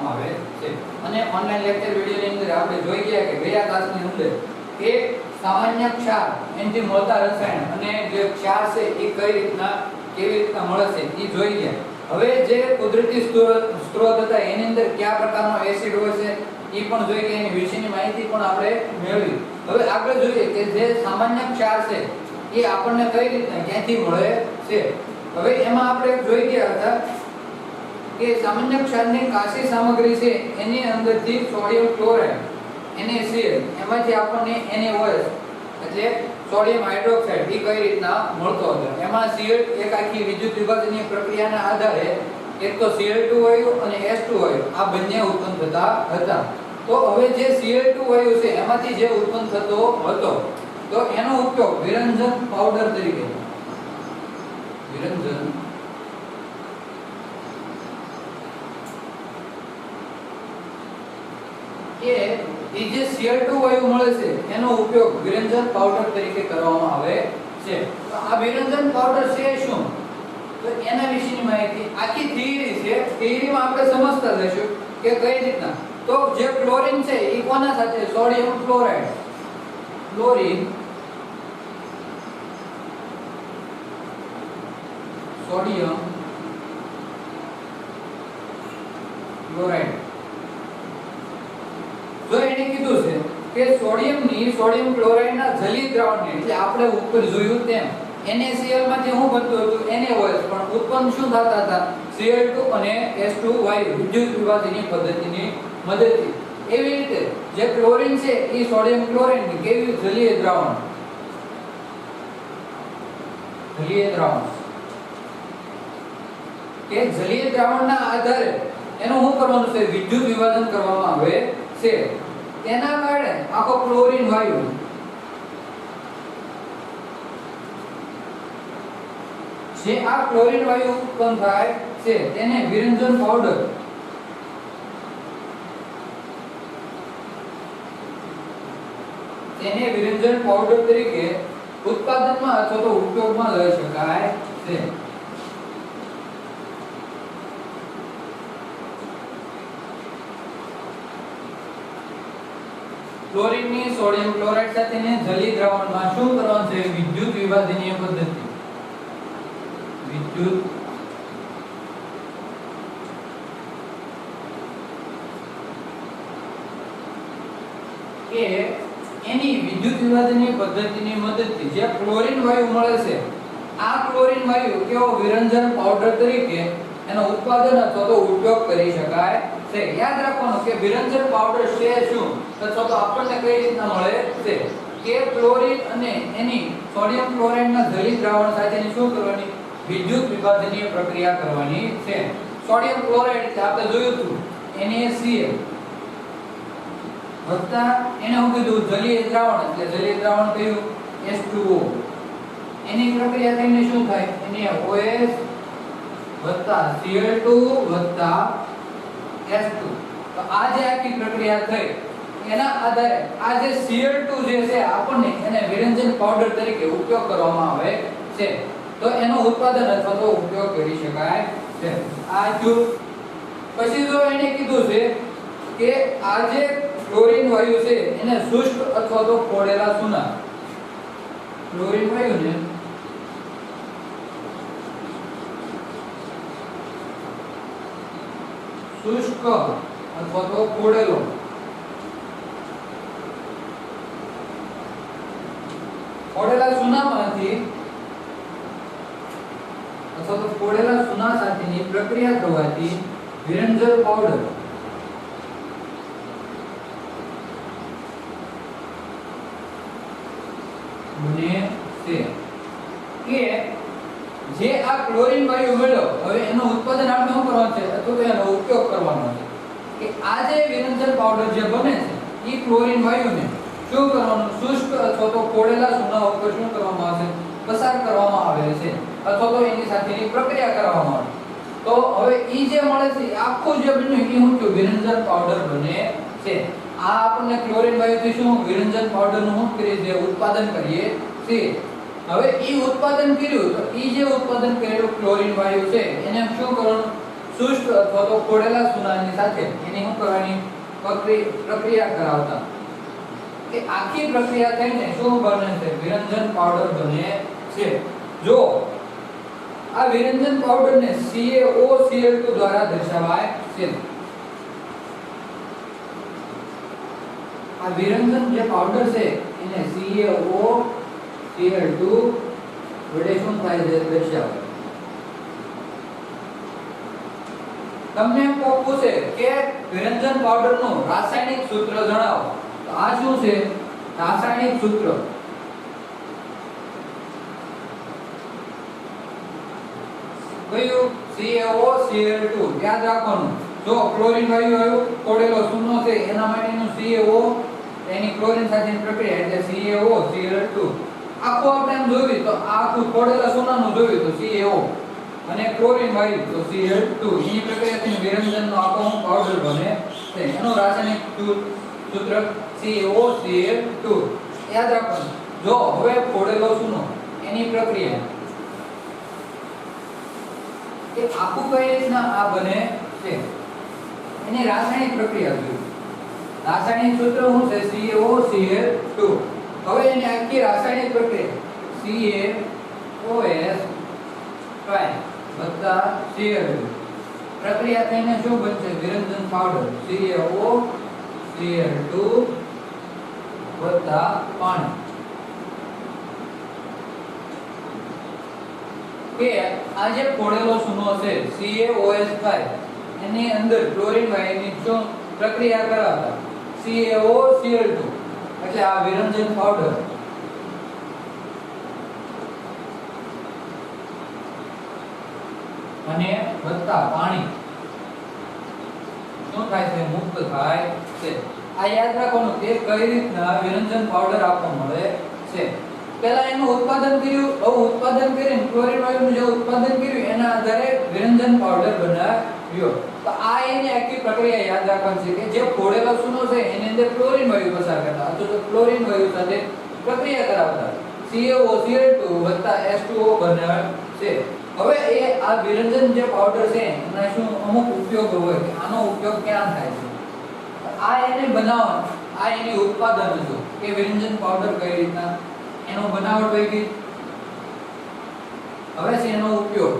કરવામાં આવે છે. અને ઓનલાઈન લેક્ચર વિડિયોની અંદર આપણે જોઈ ગયા કે ગયા ક્લાસની અંદર કે સામાન્ય ક્ષાર એનાથી મળતા રસાયણ અને જે ક્ષાર છે એ કેવી રીતના મળે છે એ જોઈ ગયા. હવે જે કુદરતી સ્ત્રોત હતા એની અંદર કયા પ્રકારનો એસિડ હોય છે એ પણ જોઈ ગયા, એની વિશેની માહિતી પણ આપણે મેળવી. હવે આગળ જોઈએ કે જે સામાન્ય ક્ષાર છે એ આપણને કઈ રીતના ક્યાંથી મળે છે. હવે એમાં આપણે જોઈ ગયા હતા કે સામાન્ય ક્ષારની કાચી સામગ્રી છે એની અંદરથી સોડિયમ ક્લોરાઇડ NaCl એમાંથી આપણને NaOH એટલે સોડિયમ હાઇડ્રોક્સાઇડ એ કઈ રીતના મળતો હતો. એમાં Cl એક આખી વિદ્યુત વિભાજનની પ્રક્રિયાના આધારે એક તો Cl2 વાયુ અને H2 વાયુ આ બંને ઉત્પન્ન થતા હતા. તો હવે જે Cl2 વાયુ છે એમાંથી જે ઉત્પન્ન થતો હતો તો એનો ઉપયોગ વિરંજન પાવડર તરીકે એ જે Cl2 વાયુ મળે છે એનો ઉપયોગ વિરંજન પાવડર તરીકે કરવામાં આવે છે. તો આ વિરંજન પાવડર છે શું તો એના વિશેની માહિતી આખી થિયરી છે. થિયરીમાં આપણે સમજતા જઈશું કે કઈ રીતના. તો જે ક્લોરીન છે એ કોના સાથે સોડિયમ ક્લોરાઇડ સોડિયમ ક્લોરાઇડ જો એને કીધું છે કે સોડિયમ ક્લોરાઇડના જલીય દ્રાવણને એટલે આપણે ઉપર જોયું તેમ NaCl માંથી શું બનતું હતું NaOH પણ ઉત્પન્ન શું થતા હતા Cl2 અને H2 વાયુ વિદ્યુત વિભાજનની પદ્ધતિની મદદથી. એવી રીતે જે ક્લોરીન છે એ સોડિયમ ક્લોરાઇડની કેવી જલીય દ્રાવણ કે જલીય દ્રાવણના આધારે એનું શું કરવાનું છે વિદ્યુત વિભાજન કરવામાં આવે છે. તેના કારણે આખો ક્લોરીન વાયુ જે આ ક્લોરીન વાયુ ઉત્પન્ન થાય છે તેને વિરંજન પાવડર તરીકે ઉત્પાદનમાં અથવા તો ઉપયોગમાં લઈ શકાય છે. ક્લોરીનની સોડિયમ ક્લોરાઇડ સાથેની જલીય દ્રાવણમાં શું કરવાનું છે વિદ્યુત વિભાજનીય પદ્ધતિ એની વિદ્યુત વિભાજનીય પદ્ધતિની મદદથી જે ક્લોરીન વાયુ મળે છે આ ક્લોરીન વાયુ કેવો વિરંજન પાવડર તરીકે એનો ઉત્પાદન અથવા તો ઉપયોગ કરી શકાય છે. યાદ રાખવાનું કે વિરંજન પાવડર છે શું અથવા તો આપણને કઈ રીતના મળે છે કે ક્લોરીન અને એની સોડિયમ ક્લોરાઇડના જલીય દ્રાવણ સાથેની શું કરવાની વિદ્યુત વિભાજનીય પ્રક્રિયા કરવાની છે. સોડિયમ ક્લોરાઇડ એટલે આપણે જોયું હતું NaCl વત્તા એને હું કીધું જલીય દ્રાવણ એટલે જલીય દ્રાવણ કયું H2O એની પ્રક્રિયા થઈને શું થાય NaOH વત્તા Cl2 વત્તા H2. તો આ જે આખી પ્રક્રિયા થઈ એના આધારે આ જે Cl2 જે છે આપણને એને વિરંજન પાવડર તરીકે ઉપયોગ કરવામાં આવે છે. તો એનો ઉત્પાદન અથવા તો ઉપયોગ કરી શકાય છે. આ જો પછી જો એને કીધું છે કે આ જે ક્લોરીન વાયુ છે એને શુષ્ક અથવા તો ફોડેલા ચૂના ક્લોરીન વાયુને શુષ્ક અથવા તો ફોડેલા ચૂનામાંથી અથવા તો ફોડેલા ચૂના સાથેની પ્રક્રિયા થવાથી વિરંજન પાવડર બને છે. કે જે આ ક્લોરીન વાયુ મળ્યો હવે એનું ઉત્પાદન આપણે શું કરવાનું છે અથવા તો એનો ઉપયોગ કરવાનો છે કે આ જે વિરંજન પાવડર જે બને છે એ ક્લોરીન વાયુને શું કરવાનું શુષ્ક અથવા તો ફોડેલા ચૂના ઉપર શું કરવામાં આવે પસાર કરવામાં આવે છે અથવા તો એની સાથેની પ્રક્રિયા કરવામાં આવે. તો હવે ઈ જે મળે છે આખું જે બન્યું એ શું થયું વિરંજન પાવડર બને છે. આ આપણને ક્લોરીન વાયુથી શું વિરંજન પાવડરનું શું કરીએ છીએ ઉત્પાદન કરીએ છીએ. હવે ઈ ઉત્પાદન કર્યું તો ઈ જે ઉત્પાદન કરેલું ક્લોરીન વાયુ છે એને શું કરવાનું શુષ્ક અથવા તો ખોડેલા સુનાની સાથે એની શું કરવાની પ્રક્રિયા કરાવતા કે આખી પ્રક્રિયા થઈને શું બને છે વિરંજન પાવડર બને છે જો આ વિરંજન પાવડરને CaOCl2 દ્વારા દર્શાવાય છે આ વિરંજન જે પાવડર છે એને CaOCl2 વડે શું થાય છે દર્શાવાય તમને એમ પૂછે કે વિરંજન પાવડરનું રાસાયણિક સૂત્ર જણાવો તો આ શું છે રાસાયણિક સૂત્ર કયું CaOCl2 યાદ રાખવાનું જો ક્લોરીન વાયુ આવ્યું ખોડેલો ચૂનો છે એના માટેનું CaO એની ક્લોરીન સાથેની પ્રક્રિયા એટલે CaOCl2 આખું આપણે એમ જોયું તો આખું ખોડેલા ચૂનાનું જોયું તો CaO અને ક્લોરીન વાયુ તો Cl2 એની પ્રક્રિયાથી વિરંજનનો આખો પાવડર બને છે એનું રાસાયણિક સૂત્ર CaOCl2 યાદ રાખવાનું જો હવે ખોડેલો ચૂનો એની પ્રક્રિયા કે આખું કઈ રીતના આ બને છે એની રાસાયણિક પ્રક્રિયા જોઈએ રાસાયણિક સૂત્ર શું છે CaOCl2 હવે એની આખી રાસાયણિક પ્રક્રિયા CaOS Cl2 પ્રક્રિયા થઈને શું બનશે વિરંજન પાવડર CaOCl2 પાણી કે આ જે ખોડેલો ચૂનો છે CaOS5 એની અંદર ક્લોરીન વાયુની જો પ્રક્રિયા કરાવતા CaOCl2 એટલે આ વિરંજન પાવડર અને વત્તા પાણી શું થાય છે મુક્ત થાય છે આ યાદ રાખવાનું કે કઈ રીતના વિરંજન પાવડર આપવા મળે છે પહેલા એનું ઉત્પાદન કર્યું ઉત્પાદન કરીને ક્લોરીન વાયુનું જે ઉત્પાદન કર્યું એના આધારે વિરંજન પાવડર બનાવ્યો તો આ એની આખી પ્રક્રિયા યાદ રાખવાની છે કે જે ખોડેલો ચૂનો છે એની અંદર ક્લોરીન વાયુ પસાર કરતા અથવા તો ક્લોરીન વાયુ સાથે પ્રક્રિયા કરાવતા CaOCl2 H2O બનાવે છે હવે એ આ વિરંજન જે પાવડર છે એના શું અમુક ઉપયોગ હોય કે આનો ઉપયોગ ક્યાં થાય છે આ એને બનાવવાનું આ એની ઉત્પાદન હતું કે વિરંજન પાવડર કઈ રીતના એનો બનાવટ હોય કે હવે છે એનો ઉપયોગ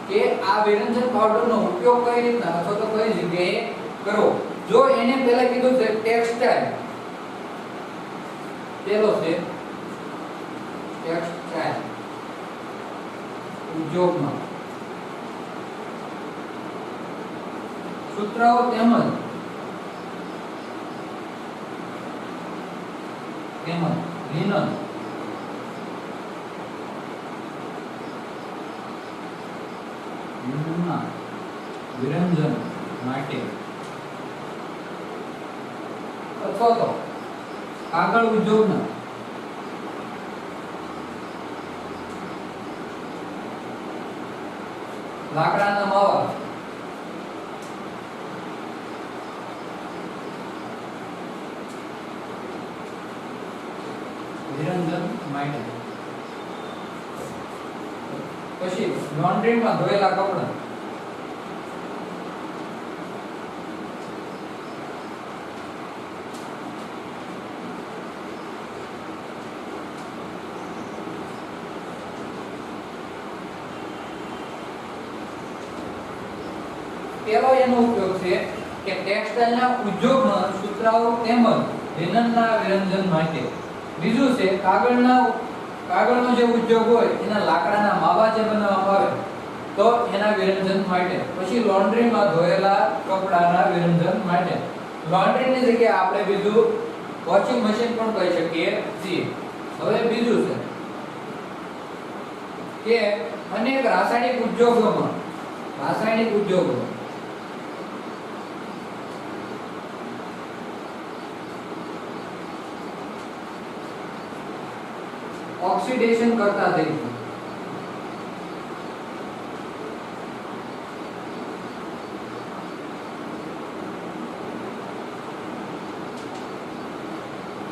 કે આ વિરંજન પાવડરનો ઉપયોગ કઈ રીતના અથવા તો કઈ જગ્યાએ કરો જો એને પહેલા કીધું છે ટેક્સટાઇલ પેલો છે ટેક્સટાઇલ ઉદ્યોગમાં સૂત્રાઓ તેમજ લિનન વિરંજન માટે અથવા તો કાગળ ઉદ્યોગના લાકડાના માવા વિરંજન માટે પછી લોન્ડ્રીમાં ધોયેલા કપડા પેલો એનો ઉપયોગ છે કે ટેક્સટાઇલના ઉદ્યોગમાં સૂત્રાઓ તેમજ લિનનના વિરંજન માટે બીજું છે કાગળનો જે ઉદ્યોગ હોય એના લાકડાના માવા જે બનાવવામાં આવે તો એના વિરંજન માટે પછી લોન્ડ્રીમાં ધોયેલા કપડાના વિરંજન માટે લોન્ડ્રીની જગ્યાએ આપણે બીજું વોશિંગ મશીન પણ કહી શકીએ છીએ હવે બીજું છે કે અનેક રાસાયણિક ઉદ્યોગોમાં ઓક્સિડેશન કરતા તરીકે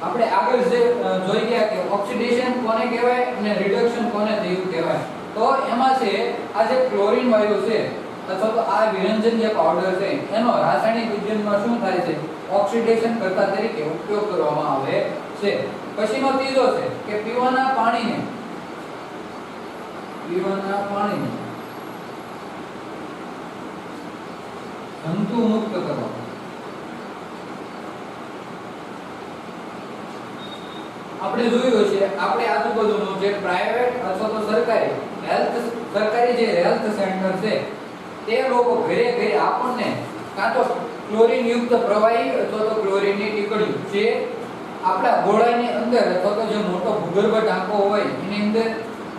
આપણે આગળ જે જોઈ ગયા કે ઓક્સિડેશન કોને કહેવાય અને રિડક્શન કોને થયું કહેવાય તો તો એમાં છે આ જે ક્લોરીન વાયુ છે અથવા તો આ વિરંજન જે પાવડર છે એનો રાસાયણિક વિજ્ઞાનમાં શું થાય છે ઓક્સિડેશન કરતા તરીકે ઉપયોગ કરવામાં આવે છે. પછીનો ત્રીજો છે કે પીવાના પાણીને જંતુ મુક્ત કરવા. આપણે જોયું છે આપણે આજુબાજુનું જે પ્રાઇવેટ અથવા તો સરકારી જે હેલ્થ સેન્ટર છે તે લોકો ઘરે ઘરે આપણને કાં તો ક્લોરીન યુક્ત પ્રવાહી અથવા તો ક્લોરીનની ટીકડીઓ જે આપણા ગોળાની અંદર અથવા તો જે મોટો ભૂગર્ભ ટાંકો હોય એની અંદર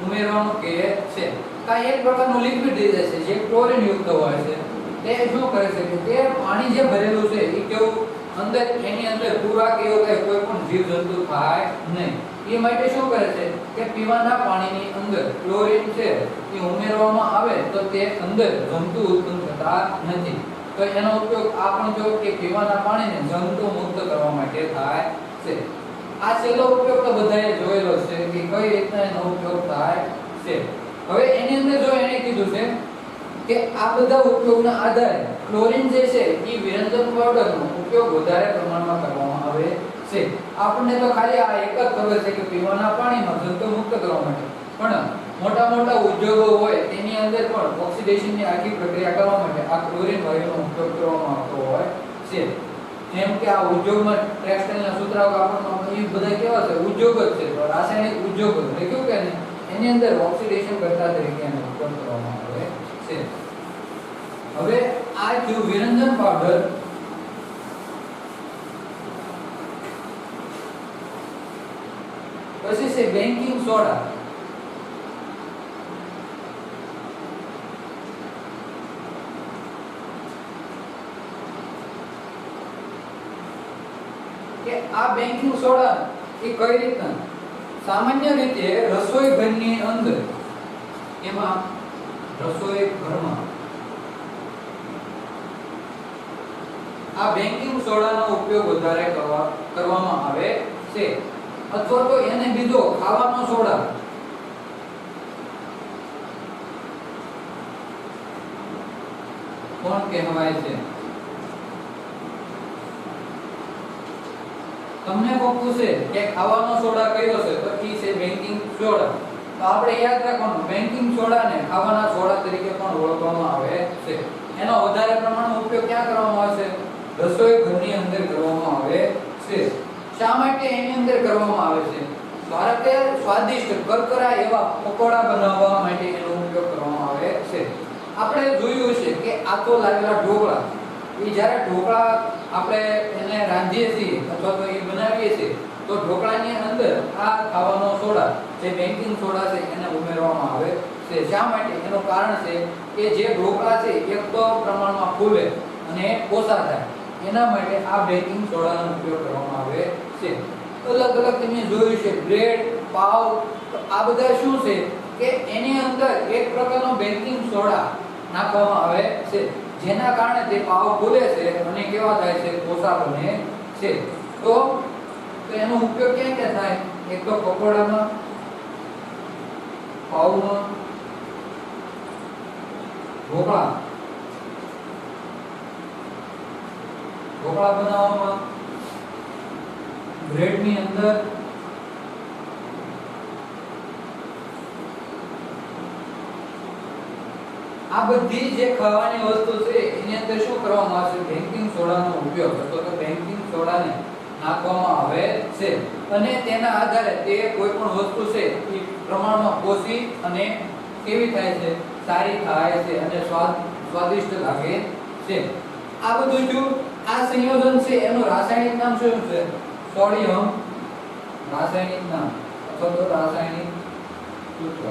ઉમેરવાનું કહે છે. કાં એક પ્રકારનું લિક્વિડ દઈ દે છે જે ક્લોરીન યુક્ત હોય છે. તે શું કરે છે કે તે પાણી જે ભરેલું છે એ કેવું અંદર એની અંદર પૂરા કે એવું કઈ કોઈ પણ જીવજંતુ થાય નહીં. એ માટે શું કરે છે કે પીવાના પાણીની અંદર ક્લોરીન છે એ ઉમેરવામાં આવે તો તે અંદર જંતુ ઉત્પન્ન થતા નથી. તો એનો ઉપયોગ આપણે જો કે પીવાના પાણીને જંતુ મુક્ત કરવા માટે થાય છે. આ છેલ્લો ઉપયોગ તો બધાએ જોયેલો છે કે કઈ રીતના એનો ઉપયોગ થાય છે. હવે એની અંદર જો એને કીધું છે કે આ બધા ઉપયોગના આધારે ક્લોરીન જે છે એ વિરંજન પાવડરનો ઉપયોગ વધારે પ્રમાણમાં કરવામાં આવે છે. આપણને તો ખાલી આ એક જ ખબર છે કે પીવાના પાણીમાં જંતુ મુક્ત કરવા માટે, પણ મોટા મોટા ઉદ્યોગો હોય તેની અંદર પણ ઓક્સિડેશનની આખી પ્રક્રિયા કરવા માટે આ ક્લોરીન વાયુનો ઉપયોગ કરવામાં આવતો હોય છે. જેમ કે આ ઉદ્યોગમાં ટેક્સટાઇલના સુતરાઉ કાપડમાં એ બધા કેવા છે ઉદ્યોગ જ છે, તો રાસાયણિક ઉદ્યોગો લખ્યું કે ને એની અંદર ઓક્સિડેશન કરતા તરીકે એનો ઉપયોગ કરવામાં આવે છે. હવે આ જે વિરંજન પાવડર પછી છે બેકિંગ સોડા. કે આ બેકિંગ સોડા એ કઈ રીતના સામાન્ય રીતે રસોઈ ઘરની અંદર એમાં રસોઈ ઘરમાં આ બેકિંગ સોડાનો ઉપયોગ વધારે કરવામાં આવે છે. અથવા તો એને બીજો ખાવાનો સોડા કોણ કહેવાય છે? તમને કોઈ પૂછે કે ખાવાનો સોડા કયો છે તો ઈ છે બેકિંગ સોડા. તો આપણે યાદ રાખવાનું બેકિંગ સોડાને ખાવાના સોડા તરીકે પણ ઓળખવામાં આવે છે. એનો વધારે પ્રમાણમાં ઉપયોગ ક્યાં કરવામાં આવે છે? રસોઈ ઘરની અંદર કરવામાં આવે છે. શા માટે એની અંદર કરવામાં આવે છે? ધારો કે સ્વાદિષ્ટ કરકરા એવા પકોડા બનાવવા માટે એનો ઉપયોગ કરવામાં આવે છે. આપણે જોયું છે કે આતો લાવેલા ઢોકળા એ જ્યારે ઢોકળા આપણે એને રાંધીએ છીએ અથવા તો એ બનાવીએ છીએ તો ઢોકળાની અંદર આ ખાવાનો સોડા જે બેકિંગ સોડા છે એને ઉમેરવામાં આવે છે. શા માટે? એનું કારણ છે કે જે ઢોકળા છે એક તો પ્રમાણમાં ફૂલે અને ઓછા થાય એના માટે આ બેકિંગ સોડાનો ઉપયોગ કરવામાં આવે છે. અલગ અલગ તમે જોયું છે બ્રેડ, પાવ, આ બધા શું છે કે એની અંદર એક પ્રકારનો બેકિંગ સોડા નાખવામાં આવે છે જેના કારણે તે પાવ ફૂલે છે અને કેવા થાય છે ઓછા બને છે. તો એનો ઉપયોગ ક્યાં ક્યાં થાય? એક તો પકોડામાં, પાવમાં, ઢોકળા બનાવવામાં, બ્રેડની અંદર, આ બધી જે ખાવાની વસ્તુ છે એની અંદર શું કરવામાં આવે છે? બેકિંગ સોડાનો ઉપયોગ અથવા તો બેકિંગ સોડાને નાખવામાં આવે છે અને તેના આધારે તે કોઈ પણ વસ્તુ છે એ પ્રમાણમાં પોષી અને કેવી થાય છે? સારી થાય છે અને સ્વાદિષ્ટ લાગે છે. આ બધું જો આ સંયોજન છે એનું રાસાયણિક નામ શું છે? સોડિયમ. રાસાયણિક નામ અથવા તો રાસાયણિક સૂત્ર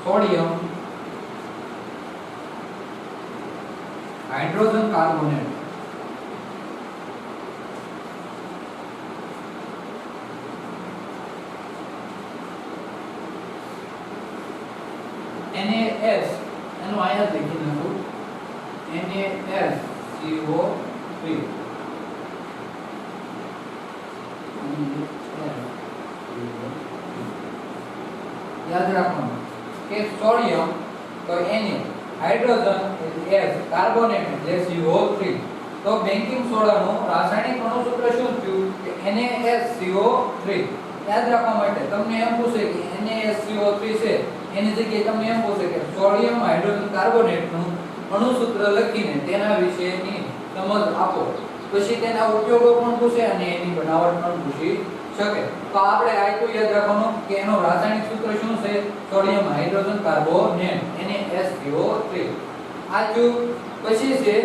સોડિયમ હાઇડ્રોજન કાર્બોનેટ. NaS એનું આયન લખી નાખું NaSCO3 આ યાદ રાખવાનું કે સોડિયમ તો Na, હાઇડ્રોજન H, કાર્બોનેટ એટલે CO3. તો બેકિંગ સોડાનું રાસાયણિક અણુસૂત્ર શું થયું કે NaSCO3. યાદ રાખવા માટે તમને એમ પૂછે કે NaSCO3 છે એની જગ્યાએ તમને એમ પૂછે કે સોડિયમ હાઇડ્રોજન કાર્બોનેટનું અણુસૂત્ર લખીને તેના વિશેની સમજ આપો. પછી તેના ઉપયોગો પણ પૂછે અને એની બનાવટ પણ પૂછી શકે. તો આપણે આ તો યાદ રાખવાનું કે એનું રાસાયણિક સૂત્ર શું છે? Sodium hydrogen carbonate NaSCO3. આ જો પછી છે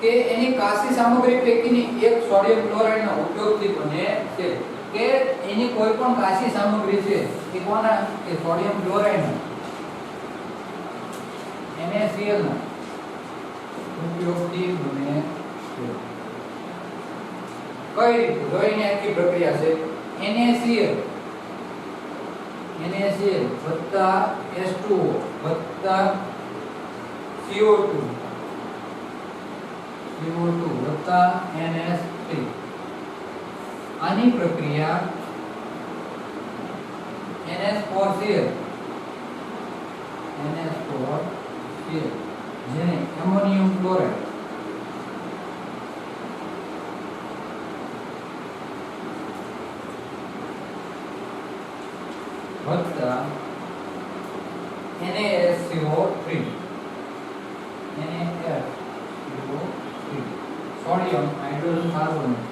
કે એની કાચી સામગ્રી પૈકીની એક સોડિયમ ક્લોરાઇડના ઉપયોગથી બને છે. કે એની કોઈ પણ કાચી સામગ્રી છે એ કોના કે સોડિયમ ક્લોરાઇડના NaCl ના ઉપયોગથી બને છે. કઈ રીતે જોઈને આખી પ્રક્રિયા છે. NaCl વત્તા H2O વત્તા CO2 વત્તા NS3. આની પ્રક્રિયા NS4Cl જેને એમોનિયમ ક્લોરાઇડ વત્તા NaSCO3 સોડિયમ હાઇડ્રોજન કાર્બોનેટ.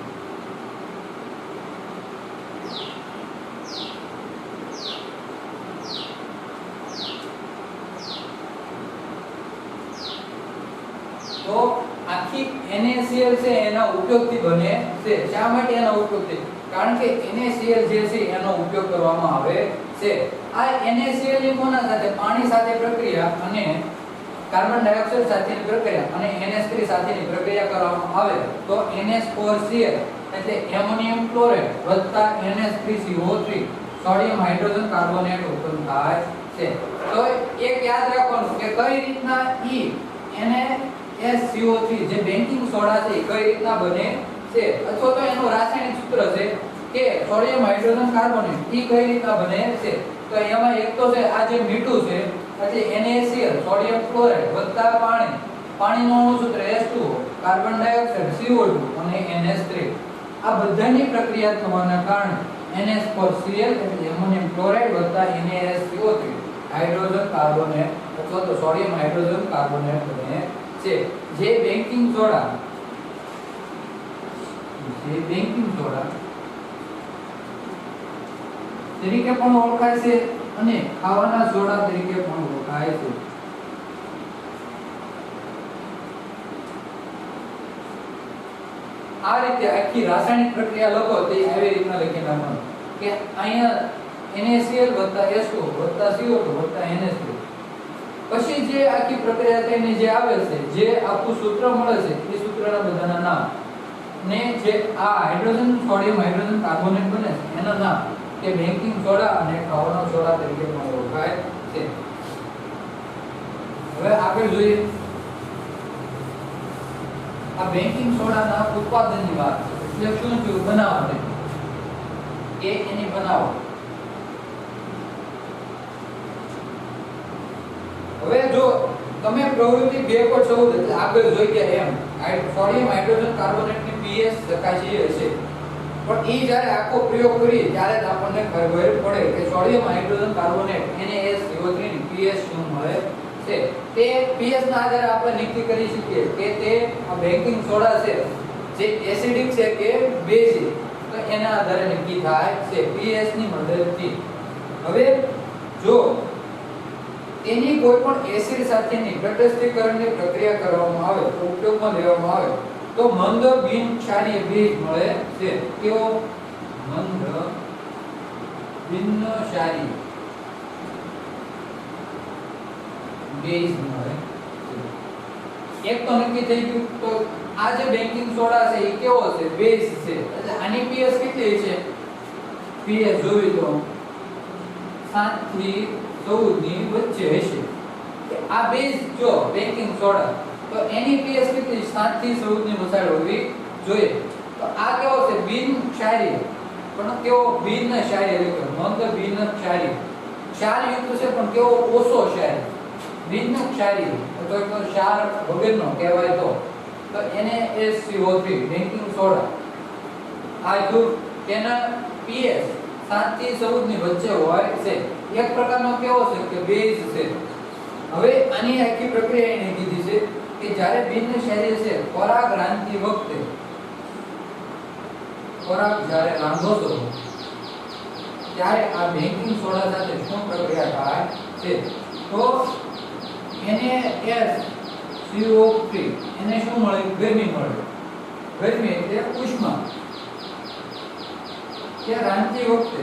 તો આખી NaCl છે એના ઉપયોગથી બને છે. શા માટે એનો ઉપયોગથી? કારણ કે NaCl જે છે એનો ઉપયોગ કરવામાં આવે છે. આ NaCl ની કોના સાથે? પાણી સાથે પ્રક્રિયા અને કાર્બન ડાયોક્સાઇડ સાથેની પ્રક્રિયા અને NH3 સાથેની પ્રક્રિયા કરવામાં આવે તો NH4Cl એટલે એમોનિયમ ક્લોરાઇડ વત્તા NH3CO3 સોડિયમ હાઇડ્રોજન કાર્બોનેટ ઉત્પન્ન થાય છે. તો એક યાદ રાખવાનું કે કઈ રીતના NaSCO3 જે બેકિંગ સોડા છે કઈ રીતના બને છે અથવા તો એનું રાસાયણિક સૂત્ર છે કે સોડિયમ હાઇડ્રોજન કાર્બોનેટ ઈ કઈ રીતના બને છે. તો એમાં એક તો છે આ જે મીઠું છે એટલે NaCl સોડિયમ ક્લોરાઇડ વત્તા પાણીનું અણુસૂત્ર H2O કાર્બન ડાયોક્સાઇડ CO2 અને NH3. આ બધાની પ્રક્રિયા થવાના કારણે NH4Cl એટલે એમોનિયમ ક્લોરાઇડ વત્તા NaSCO3 હાઇડ્રોજન કાર્બોનેટ અથવા તો સોડિયમ હાઇડ્રોજન કાર્બોનેટ બને છે. જે બેકિંગ સોડા તરીકે પણ ઓળખાય છે અને ખાવાના સોડા તરીકે પણ ઓળખાય છે. આ રીતે આખી રાસાયણિક પ્રક્રિયા લખો તે આવી રીતના લખી નાખવાનું કે અહીંયા NaCl H2O CO2 NH3. પછી જે આખી પ્રક્રિયા થઈને જે આવે છે જે આખું સૂત્ર મળે છે એ સૂત્રના બધાના નામ ને જે આ હાઇડ્રોજન સોડિયમ હાઇડ્રોજન કાર્બોનેટ બને છે એના નામ કે બેકિંગ સોડા અને ખાવાનો સોડા તરીકે પણ ઓળખાય છે. હવે આપણે જોઈએ આ બેકિંગ સોડાના ઉત્પાદનની વાત એટલે શું શું બનાવટ કે એની બનાવટ. હવે જો તમે પ્રવૃત્તિ 2.14 એટલે આગળ જોઈ ગયા એમ સોડિયમ હાઇડ્રોજન કાર્બોનેટની pH ચકાસી હશે પણ એ જ્યારે આખો પ્રયોગ કરીએ ત્યારે જ આપણને ખબર પડે કે સોડિયમ હાઇડ્રોજન કાર્બોનેટ NaSCO3 ની pH શું મળે છે. તે pH ના આધારે આપણે નક્કી કરી શકીએ કે તે આ બેકિંગ સોડા છે જે એસિડિક છે કે બેઝિક તો એના આધારે નક્કી થાય છે pH ની મદદથી. હવે જો તેની કોઈ પણ એસિડ સાથેની તટસ્થીકરણની પ્રક્રિયા કરવામાં આવે તો ઉપયોગમાં લેવામાં આવે તો મંદ બિનક્ષારીય ભેજ મળે છે. કેવો? મંદ બિનક્ષારીય ભેજ મળે છે. એક તો નક્કી થઈ ગયું. તો આ જે બેકિંગ સોડા છે એ કેવો છે? બેઝ છે. એટલે આની pH કેટલી છે? pH જોવી તો 7 થી 14 ની વચ્ચે હશે. આ બેઝ જો બેકિંગ સોડા તો એની pH કેટલી? 7 થી 14 ની વચ્ચે હોવી જોઈએ. તો આ કેવો છે? બિનક્ષારીય પણ કેવો? બિનક્ષારીય એટલે મંદ બિનક્ષારીય ક્ષારયુક્ત છે પણ કેવો ઓછો ક્ષાર, બિન ક્ષારી અથવા તો ક્ષાર વગરનો કહેવાય તો NaSCO3 બેકિંગ સોડા આ જો તેના pH 7 થી 14 ની વચ્ચે હોય છે. એક પ્રકારનો કેવો છે કે બેઝ છે. હવે આની આખી પ્રક્રિયા એને કીધી છે કે જ્યારે બિન ક્ષારીય છે ખોરાક રાંધતી વખતે ખોરાક જ્યારે રાંધો છો ત્યારે આ બેકિંગ સોડા સાથે શું પ્રક્રિયા થાય છે તો NaSCO3 એને શું મળે ગરમી મળે. ગરમી એટલે ઉષ્મા. કે રાંધતી વખતે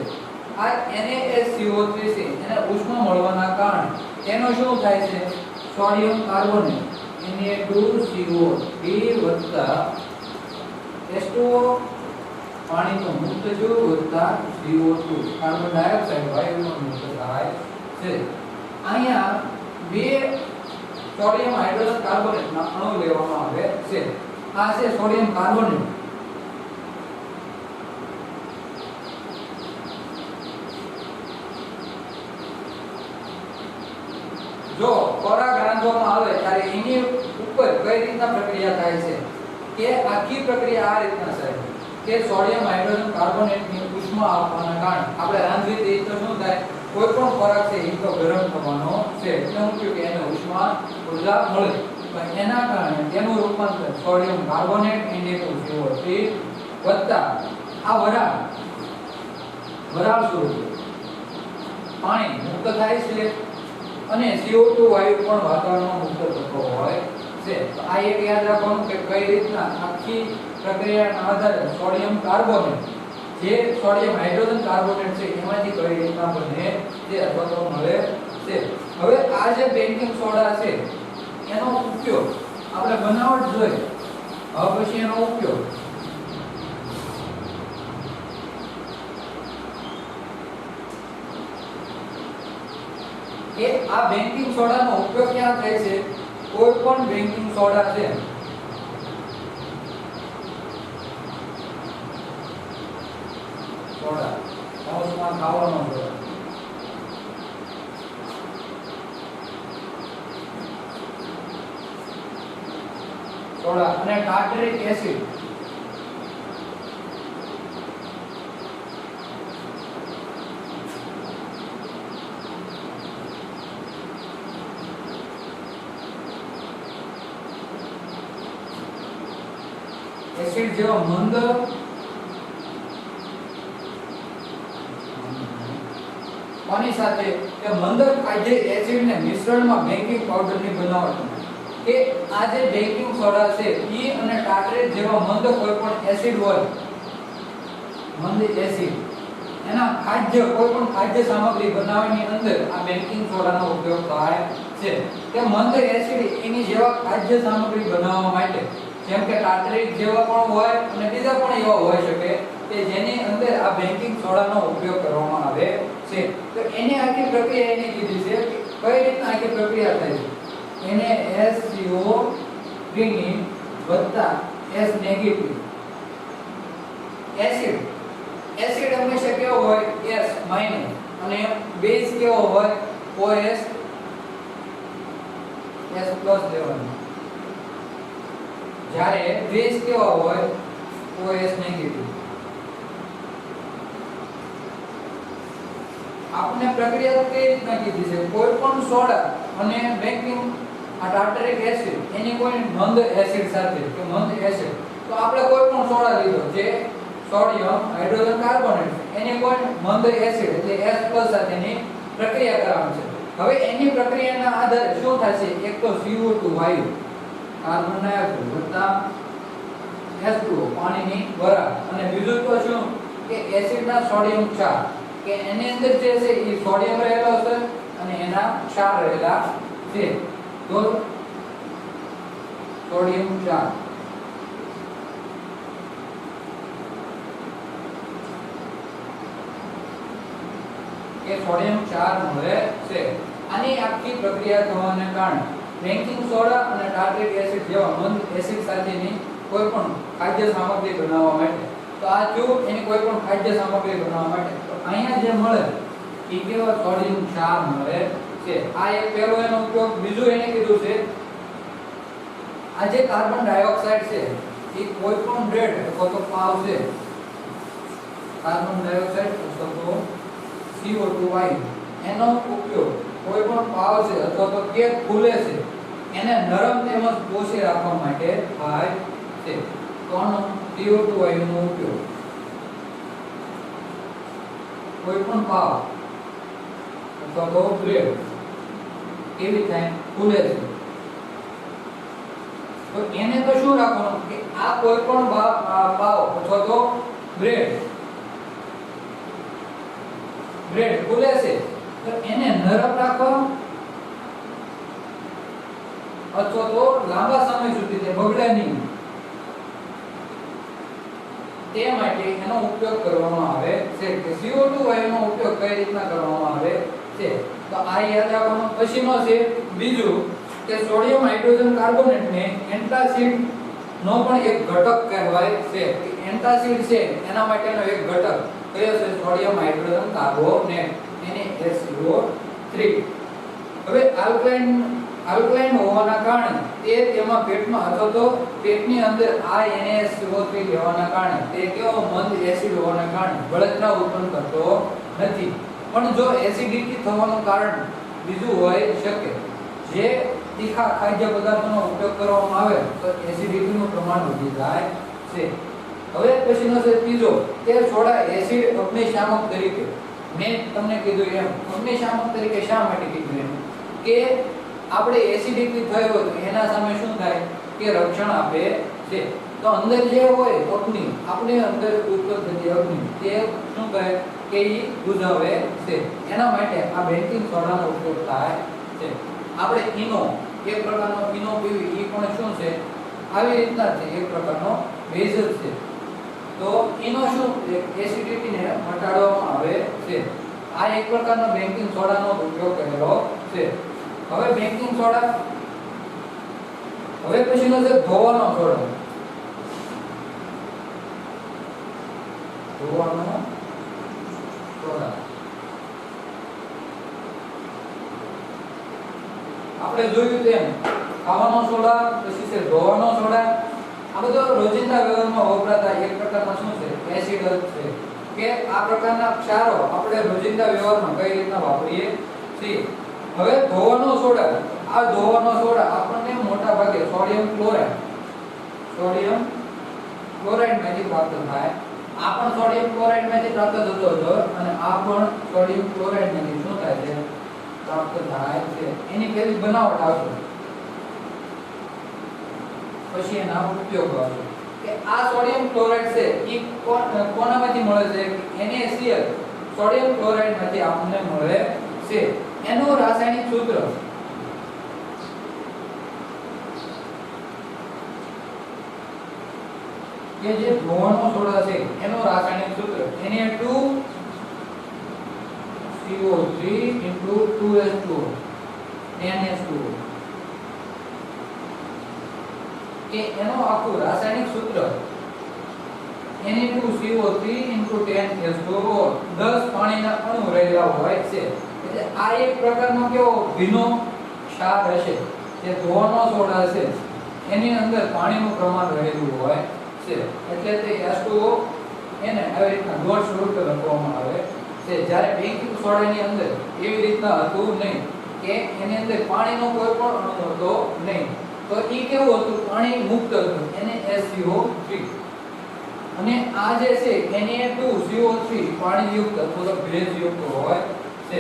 આ NaSCO3 છે એને ઉષ્મા મળવાના કારણે તેનો શું થાય છે સોડિયમ કાર્બોનેટ Na2CO3 H2O પાણીનો મુક્ત જૂથ વત્તા CO2 કાર્બન ડાયોક્સાઇડ વાયુનો મુક્ત થાય છે. અહીંયા બે સોડિયમ હાઇડ્રોજન કાર્બોનેટના અણુ લેવામાં આવે છે. આ છે સોડિયમ કાર્બોનેટ. જો ખોરાક રાંધવામાં આવે ત્યારે એની ઉપર કઈ રીતના પ્રક્રિયા થાય છે કે આખી પ્રક્રિયા આ રીતના છે કે સોડિયમ હાઇડ્રોજન કાર્બોનેટની ઉષ્મા આપવાના કારણે આપણે રાંધવી તે તો શું થાય કોઈ પણ ખોરાક છે એ તો ગરમ થવાનો છે. એટલે હું કહ્યું કે એને ઉષ્મા ઉર્જા મળે પણ એના કારણે તેનું રૂપાંતર સોડિયમ કાર્બોનેટ Na2CO3 વત્તા આ વરાળ સ્વરૂપે પાણી મુક્ત થાય છે અને CO2 વાયુ પણ વાતાવરણમાં મુક્ત થતો હોય છે. આ એક યાદ રાખવાનું કે કઈ રીતના આખી પ્રક્રિયાના આધારે સોડિયમ કાર્બોનેટ જે સોડિયમ હાઇડ્રોજન કાર્બોનેટ છે એમાંથી કઈ રીતના બને તે અથવા તો મળે છે. હવે આ જે બેકિંગ સોડા છે એનો ઉપયોગ આપણે બનાવટ જોઈ. હવે પછી એનો ઉપયોગ કે આ બેકિંગ સોડાનો ઉપયોગ ક્યાં થાય છે કોઈ પણ બેકિંગ સોડા છે સોડા કૌંસમાં ખાવાનો સોડા સોડા અને ટાર્ટરિક એસિડ એસિડ જેવા મંદ પાણી સાથે કે મંદ ખાદ્ય એસિડને મિશ્રણમાં બેકિંગ પાવડરની બનાવટ કે આ જે બેકિંગ સોડા છે ઈ અને ટાર્ટરેટ જેવા મંદ કોઈ પણ એસિડ હોય મંદ એસિડ એના કોઈ પણ ખાદ્ય સામગ્રી બનાવવાની અંદર આ બેકિંગ સોડાનો ઉપયોગ થાય છે. કે મંદ એસિડ એની જેવા ખાદ્ય સામગ્રી બનાવવા માટે જેમ કે ટાર્ટરિક જેવા પણ હોય અને બીજા પણ એવા હોઈ શકે કે જેની અંદર આ બેકિંગ સોડાનો ઉપયોગ કરવામાં આવે છે. તો એની આખી પ્રક્રિયા એને કીધી છે કે કઈ રીતના આખી પ્રક્રિયા થાય છે. NaSCO3 ની વત્તા S નેગેટિવ એસિડ હંમેશા કેવો હોય S માઈનસ અને બેઝ કેવો હોય OS S પ્લસ લેવાનો. જ્યારે બેઝ કેવો હોય OS નેગેટિવ. આપણે પ્રક્રિયા કઈ રીતના કીધી છે કોઈ પણ સોડા અને બેકિંગ આ ટાર્ટરિક એસિડ એની કોઈ મંદ એસિડ સાથે કે મંદ એસિડ તો આપણે કોઈ પણ સોડા લીધો જે સોડિયમ હાઇડ્રોજન કાર્બોનેટ એની કોઈ મંદ એસિડ એટલે S+ સાથેની પ્રક્રિયા કરવાની છે. હવે એની પ્રક્રિયાના આધારે શું થશે એક તો CO2 વાયુ કાર્બન ડાયોક્સાઇડ વત્તા H2O પાણીની વરાળ અને બીજું તો શું કે એસિડના સોડિયમ ક્ષાર કે એની અંદર જે છે એ સોડિયમ રહેલો છે અને એના ક્ષાર રહેલા છે. તો સોડિયમ ક્ષાર કે સોડિયમ ક્ષાર મળે છે. આની આખી પ્રક્રિયા થવાને કારણે બેકિંગ સોડા અને ટાર્ટરિક એસિડ જેવા મંદ એસિડ સાથેની કોઈ પણ ખાદ્ય સામગ્રી બનાવવા માટે તો આ જો એની કોઈ પણ ખાદ્ય સામગ્રી બનાવવા માટે તો અહીંયા જે મળે ઈ કેવો સોડિયમ ક્ષાર મળે છે. આ એક પહેલો એનો ઉપયોગ. બીજું એને કીધું છે આ જે કાર્બન ડાયોક્સાઇડ છે એ કોઈ પણ રેડ અથવા તો પાવ છે, કાર્બન ડાયોક્સાઇડ અથવા તો CO2 વાયુ, એનો ઉપયોગ કોઈ પણ પાવ છે અથવા તો કેક ફૂલે છે એને નરમ તેમજ પોષી રાખવા માટે થાય છે. તો આનો CO2 વાયુનો ઉપયોગ કોઈ પણ પાવ અથવા તો બ્રેડ કેવી થાય ફૂલે છે તો એને તો શું રાખવાનું કે આ કોઈ પણ પાવ અથવા તો બ્રેડ ફૂલે છે તો એને નરમ રાખવા અથવા તો લાંબા સમય સુધી તે બગડે નહીં તે માટે એનો ઉપયોગ કરવામાં આવે છે. કે CO2 વાયુનો ઉપયોગ કઈ રીતના કરવામાં આવે છે તો આ યાદ રાખવાનું. પછીનો છે બીજું કે સોડિયમ હાઇડ્રોજન કાર્બોનેટ ને એન્ટાસિડ નો પણ એક ઘટક કહેવાય છે. એન્ટાસિડ છે એના માટેનો એક ઘટક કયો છે? Sodium hydrogen carbonate NaSO3. હવે આલ્કલાઇન હોવાના કારણે તે તેમાં પેટમાં અથવા તો પેટની અંદર આ NaSO3 લેવાના કારણે તે કેવો મંદ એસિડ હોવાના કારણે બળતરા ઉત્પન્ન કરતો નથી. પણ જો એસિડિટી થવાનું કારણ બીજું હોઈ શકે, જે તીખા ખાદ્ય પદાર્થોનો ઉપયોગ કરવામાં આવે તો એસિડિટીનું પ્રમાણ વધી જાય છે. હવે પછીનો છે ત્રીજો કે સોડા એસિડ અગ્નિશામક તરીકે. મેં તમને કીધું એમ અગ્નિશામક તરીકે શા માટે કીધું એમ કે આપણે એસિડિટી થઈ હોય તો એના સામે શું થાય કે રક્ષણ આપે છે. તો અંદર જે હોય અગ્નિ, આપણી અંદર ઉત્પન્ન થતી અગ્નિ, તે શું કહે કે ઈ બુઝાવે છે. એના માટે આ બેકિંગ સોડાનો ઉપયોગ થાય છે. આપણે ઈનો, એક પ્રકારનો ઈનો પીવી, ઈ પણ શું છે? આવી રીતના છે, એક પ્રકારનો બેઝ છે. તો ઈનો શું એસિડિટીને ઘટાડવામાં આવે છે. આ એક પ્રકારનો બેકિંગ સોડાનો ઉપયોગ કરેલો છે. હવે બેકિંગ સોડા, હવે પછીનો છે ધોવાનો સોડા. ધોવાનો સોડા આપણે જોયું તેમ ખાવાનો સોડા, પછી છે ધોવાનો સોડા. આ બધો રોજિંદા વ્યવહારમાં વપરાતા એક પ્રકારના શું છે? એસિડ છે. કે આ પ્રકારના ક્ષારો આપણે રોજિંદા વ્યવહારમાં કઈ રીતના વાપરીએ છીએ. હવે ધોવાનો સોડા, આ ધોવાનો સોડા આપણને મોટા ભાગે સોડિયમ ક્લોરાઇડ માંથી પ્રાપ્ત થાય. આ પણ સોડિયમ ક્લોરાઇડ માંથી પ્રાપ્ત થતો હતો અને આ પણ સોડિયમ ક્લોરાઇડ માંથી શું થાય છે? પ્રાપ્ત થાય છે. એની કેવી બનાવટ આવશે, પછી એના ઉપયોગ આવશે. કે આ સોડિયમ ક્લોરાઇડ છે એ કોનામાંથી મળે છે? NaCl સોડિયમ ક્લોરાઇડ માંથી આપણને મળે છે. એનું રાસાયણિક સૂત્ર કે જે ધોવાનો સોડા છે એનું રાસાયણિક સૂત્ર Na2CO3 2H2O NH2O. કે એનો આખું રાસાયણિક સૂત્ર Na2CO3 10H2O, 10 પાણીના અણુ રહેલા હોય છે. એટલે આ એક પ્રકારનો કેવો ભીનો ક્ષાર હશે. જે ધોવાનો સોડા છે એની અંદર પાણીનું પ્રમાણ રહેલું હોય છે. એટલે તે H2O એને આવી રીતના ડોટ સ્વરૂપે લખવામાં આવે છે. જ્યારે બેકિંગ સોડાની અંદર એવી રીતના હતું નહીં કે એની અંદર પાણીનો કોઈ પણ અણુ હતો નહીં. તો એ કેવું હતું? પાણી મુક્ત હતું, NaSO3. અને આ જે છે Na2CO3 પાણીયુક્ત અથવા તો ભેજયુક્ત હોય છે.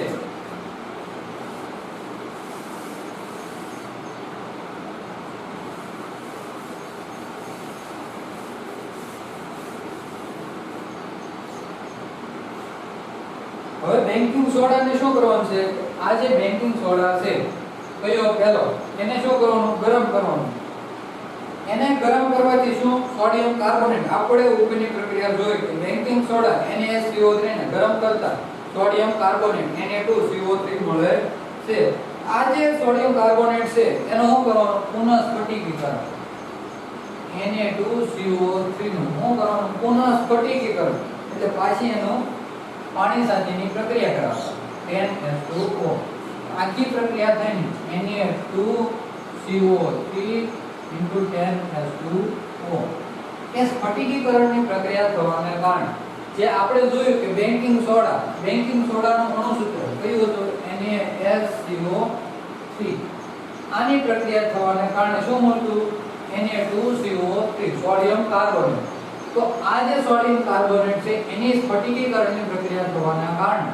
હવે બેકિંગ સોડાને શું કરવાનું છે? આ જે બેકિંગ સોડા છે કયો પહેલો, એને શું કરવાનું? ગરમ કરવાનું. એને ગરમ કરવાથી શું? સોડિયમ કાર્બોનેટ, આપણે ઉપરની પ્રક્રિયા જોઈ કે બેકિંગ સોડા NaCO3 ને ગરમ કરતા સોડિયમ કાર્બોનેટ Na2CO3 મળે છે. આ જે સોડિયમ કાર્બોનેટ છે એનો શું કરવાનું? પુનઃસ્ફટિકીકરણ. Na2CO3 નું શું કરવાનું? પુનઃસ્ફટિકીકરણ. એટલે પાછી એનું પાણી સાથેની પ્રક્રિયા કરાવવાની. 10H2O આખી પ્રક્રિયા થાય Na2CO3 10H2O એ સ્ફટિકીકરણની પ્રક્રિયા થવાને કારણે જે આપણે જોયું કે બેકિંગ સોડાનું અણુસૂત્ર કયું હતું NaSCO3 આની પ્રક્રિયા થવાને કારણે શું મળતું Na2CO3 સોડિયમ કાર્બોનેટ તો આ જે સોડિયમ કાર્બોનેટ છે એની સ્ફટિકીકરણની પ્રક્રિયા થવાના કારણે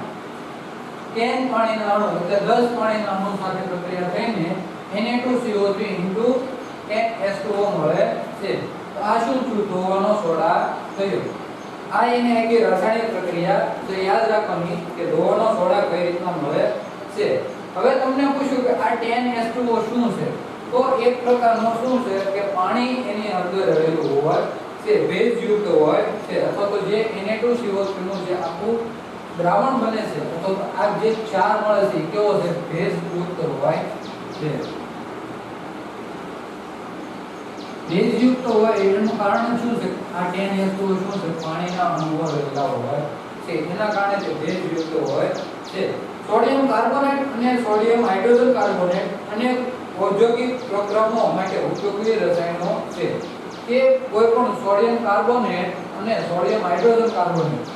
10 પાણીના અણુ એટલે 10 પાણીના અણુ સાથે પ્રક્રિયા થઈને Na2CO3 10H2O મળે છે તો આ શું થયું ધોવાનો સોડા થયો આ એની આખી રાસાયણિક પ્રક્રિયા તો યાદ રાખવાની કે ધોવાનો સોડા કઈ રીતના મળે છે હવે તમને પૂછ્યું કે આ 10H2O શું છે તો એક પ્રકારનો શું છે કે પાણી એની અંદર રહેલું હોય છે ભેજયુક્ત હોય છે અથવા તો જે Na2CO3 નું જે આખું દ્રાવણ બને છે અથવા આ જે ક્ષાર મળે છે કેવો છે ભેજયુક્ત હોય છે ભેજયુક્ત હોય એનું કારણ શું છે આ 10H2O શું છે પાણીના અણુઓ રહેલા હોય છે એના કારણે તે ભેજયુક્ત હોય છે સોડિયમ કાર્બોનેટ અને સોડિયમ હાઇડ્રોજન કાર્બોનેટ અને ઔદ્યોગિક પ્રક્રિયાઓ માટે ઉપયોગી રસાયણો છે કે કોઈ પણ સોડિયમ કાર્બોનેટ અને સોડિયમ હાઇડ્રોજન કાર્બોનેટ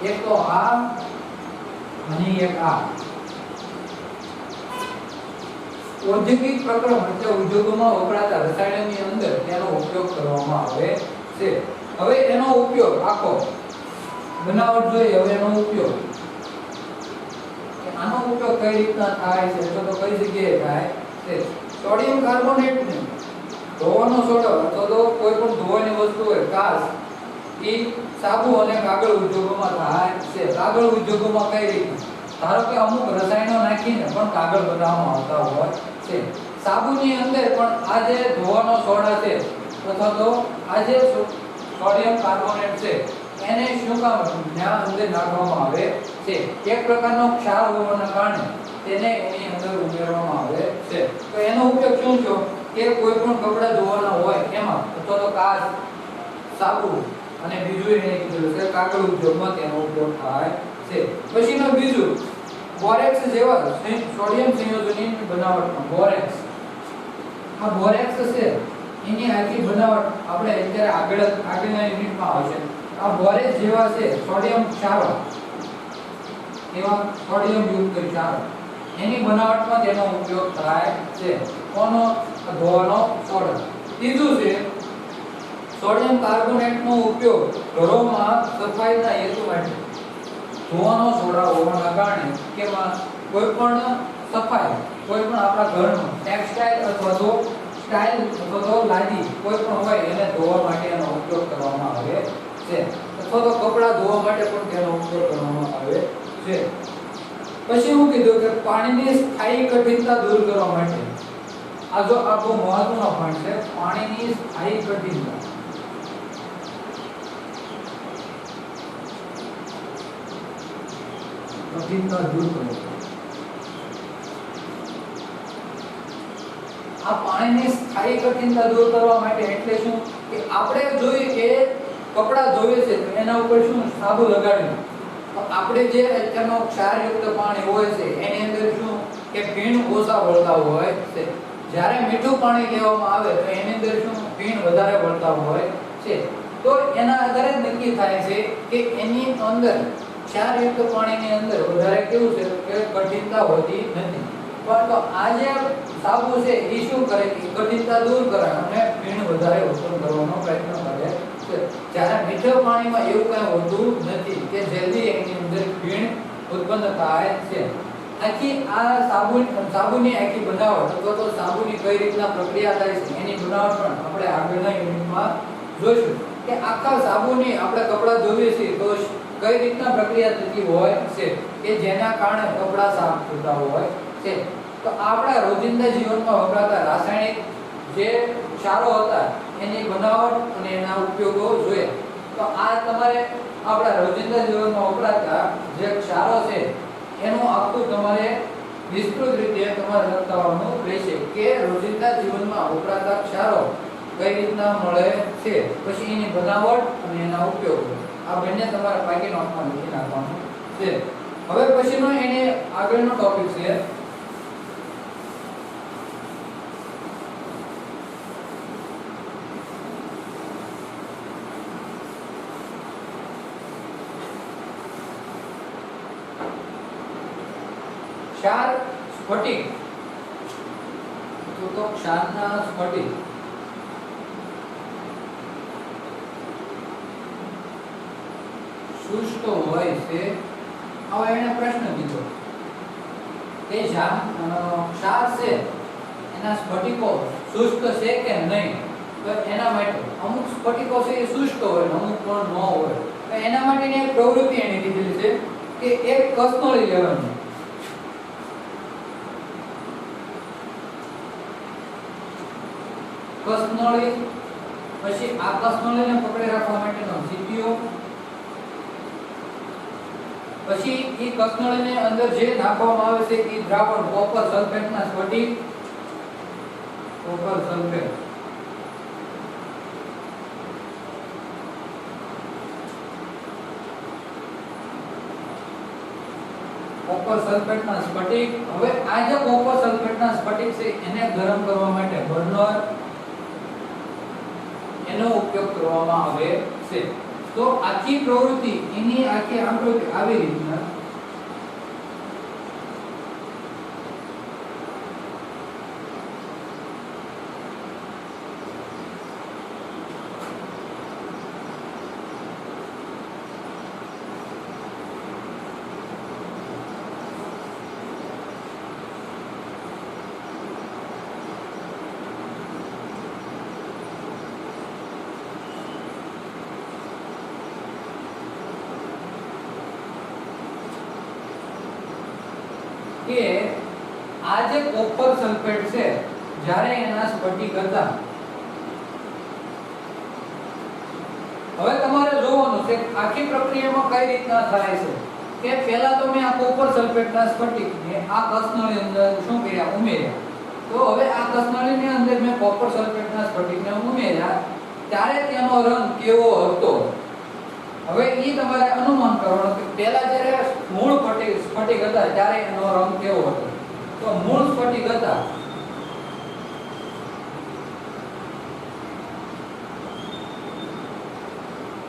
એક તો આ અને એક આ ઔદ્યોગિક પ્રક્રિયા એટલે ઉદ્યોગોમાં વપરાતા રસાયણોની અંદર તેનો ઉપયોગ કરવામાં આવે છે હવે એનો ઉપયોગ આખો બનાવટ જોઈએ હવે એનો ઉપયોગ આનો ઉપયોગ કઈ રીતના થાય છે તો કઈ જગ્યાએ થાય છે સોડિયમ કાર્બોનેટ ને ધોવાનો સોડો અથવા તો કોઈ પણ ધોવાની વસ્તુ હોય કાચ એ સાબુ અને કાગળ ઉદ્યોગોમાં થાય છે કાગળ ઉદ્યોગોમાં કઈ રીતે ધારો કે અમુક રસાયણો નાખીને પણ કાગળ બનાવવામાં આવતા હોય છે સાબુની અંદર પણ આ જે ધોવાનો સોડા છે અથવા તો આ જે સોડિયમ કાર્બોનેટ છે એને શું કામ ત્યાં અંદર નાખવામાં આવે છે એક પ્રકારનો ક્ષાર હોવાના કારણે તેને એની અંદર ઉમેરવામાં આવે છે તો એનો ઉપયોગ શું થયો કે કોઈ પણ કપડાં ધોવાના હોય એમાં અથવા તો કાચ સાબુ અને બીજું એને કીધું છે કાગળ ઉદ્યોગમાં તેનો ઉપયોગ થાય છે પછીનો બીજું બોરેક્સ જેવા સોડિયમ સંયોજનની બનાવટમાં બોરેક્સ આ બોરેક્સ છે એની આખી બનાવટ આપણે અત્યારે આગળના યુનિટમાં આવશે આ બોરેક્સ જેવા છે સોડિયમ ક્ષારો એવા સોડિયમ યુક્ત ક્ષારો એની બનાવટમાં તેનો ઉપયોગ થાય છે કોનો ધોવાનો સોડા ત્રીજું છે સોડિયમ કાર્બોનેટનો ઉપયોગ ઘરોમાં સફાઈના હેતુ માટે ધોવાનો સોડા હોવાના કારણે કે કોઈ પણ સફાઈ કોઈ પણ આપણા ઘરનો ટેક્સટાઇલ અથવા તો સ્ટાઇલ અથવા તો લાદી કોઈ પણ હોય એને ધોવા માટે એનો ઉપયોગ કરવામાં આવે છે અથવા તો કપડાં ધોવા માટે પણ તેનો ઉપયોગ કરવામાં આવે છે પછી હું કીધું કે પાણીની સ્થાયી કઠિનતા દૂર કરવા માટે આ જો આ બહુ મહત્વનો પોઈન્ટ છે પાણીની સ્થાયી કઠિનતા દૂર કરો આ પાણીની સ્થાયી કઠિનતા દૂર કરવા માટે એટલે શું કે આપણે જોઈએ કે કપડાં ધોઈએ છે તો એના ઉપર શું સાબુ લગાડીને તો આપણે જે અત્યારનો ક્ષારયુક્ત પાણી હોય છે એની અંદર શું કે ફીણ ઓછા વળતા હોય છે જ્યારે મીઠું પાણી લેવામાં આવે તો એની અંદર શું ફીણ વધારે વળતા હોય છે તો એના આધારે જ નક્કી થાય છે કે એની અંદર ક્ષારયુક્ત પાણીની અંદર વધારે કેવું છે કે કઠિનતા હોતી નથી પણ તો આ જે સાબુ છે એ શું કરે કે કઠિનતા દૂર કરે અને ફીણ વધારે ઉત્પન્ન કરવાનો પ્રયત્ન કરે છે જ્યારે મીઠા પાણીમાં એવું કંઈ હોતું નથી કે જલ્દી એની અંદર ફીણ ઉત્પન્ન થાય છે આખી આ સાબુની આખી બનાવટ અથવા તો સાબુની કઈ રીતના પ્રક્રિયા થાય છે એની બનાવટ પણ આપણે આગળના યુનિટમાં જોઈશું કે આખા સાબુની આપણે કપડાં ધોઈએ છીએ તો કઈ રીતના પ્રક્રિયા થતી હોય છે કે જેના કારણે કપડાં સાફ થતા હોય છે તો આપણા રોજિંદા જીવનમાં વપરાતા રાસાયણિક જે ક્ષારો હતા એની બનાવટ અને એના ઉપયોગો જોઈએ તો આ તમારે આપણા રોજિંદા જીવનમાં વપરાતા જે ક્ષારો છે એનું આખું તમારે વિસ્તૃત રીતે તમારે લખવાનું રહેશે કે રોજિંદા જીવનમાં વપરાતા ક્ષારો કઈ રીતના મળે છે પછી એની બનાવટ અને એના ઉપયોગો આ બંને તમારે પાકી નોટમાં લખી નાખવાનું છે હવે પછીનો એને આગળનો ટોપિક છે ક્ષાર સ્ફટિક। તો ક્ષારના સ્ફટિક શુષ્ક હોય છે। હવે એને પ્રશ્ન કીધો કે ક્ષાર છે એના સ્ફટિકો શુષ્ક છે કે નહીં, તો એના માટે અમુક સ્ફટિકો છે એ શુષ્ક હોય ને અમુક પણ ન હોય, તો એના માટેની એક પ્રવૃત્તિ એને કીધેલી છે કે એક કસનળી લેવાની, કસનળી, પછી આ કસનળીને પકડી રાખવા માટેનો સીપીઓ, પછી ઈ કસનળીની અંદર જે નાખવામાં આવે છે ઈ દ્રાવણ કોપર સલ્ફેટના સ્ફટિક, કોપર સલ્ફેટ, કોપર સલ્ફેટના સ્ફટિક। હવે આ જે કોપર સલ્ફેટના સ્ફટિક છે એને ગરમ કરવા માટે બર્નર એનો ઉપયોગ કરવામાં આવે છે। તો આખી પ્રવૃત્તિ એની આખી આકૃતિ આવી રીતના કે આ જે કોપર સલ્ફેટ છે જ્યારે એના સ્ફટિક હતા, હવે તમારે જોવાનું છે આખી પ્રક્રિયામાં કઈ રીતના થાય છે કે પહેલા તો મેં આ કોપર સલ્ફેટના સ્ફટિકને આ કસનળી અંદર શું કર્યા, ઉમેર્યા। તો હવે આ કસનળીની અંદર મેં કોપર સલ્ફેટના સ્ફટિકને ઉમેર્યા ત્યારે તેનો રંગ કેવો હતો, હવે ઈ તમારે અનુમાન કરવાનું કે પહેલા જ્યારે મૂળ સ્ફટિક હતા ત્યારે એનો રંગ કેવો હતો। તો મૂળ સ્ફટિક હતા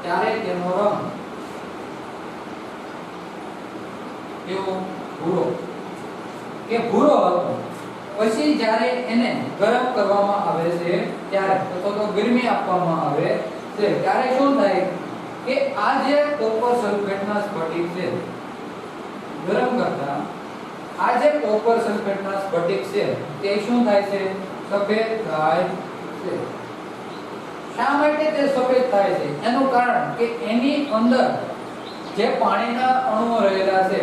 ત્યારે તેનો રંગ કેવો, ભૂરો કે ભૂરો હતો। પછી જ્યારે એને ગરમ કરવામાં આવે છે ત્યારે અથવા તો ગરમી આપવામાં આવે છે ત્યારે શું થાય કે આ જે કોપર સલ્ફેટના સ્ફટિક છે ગરમ કરતા આ જે કોપર સલ્ફેટના સ્ફટિક છે તે શું થાય છે, સફેદ થાય છે। શા માટે તે સફેદ થાય છે, એનું કારણ કે એની અંદર જે પાણીના અણુઓ રહેલા છે,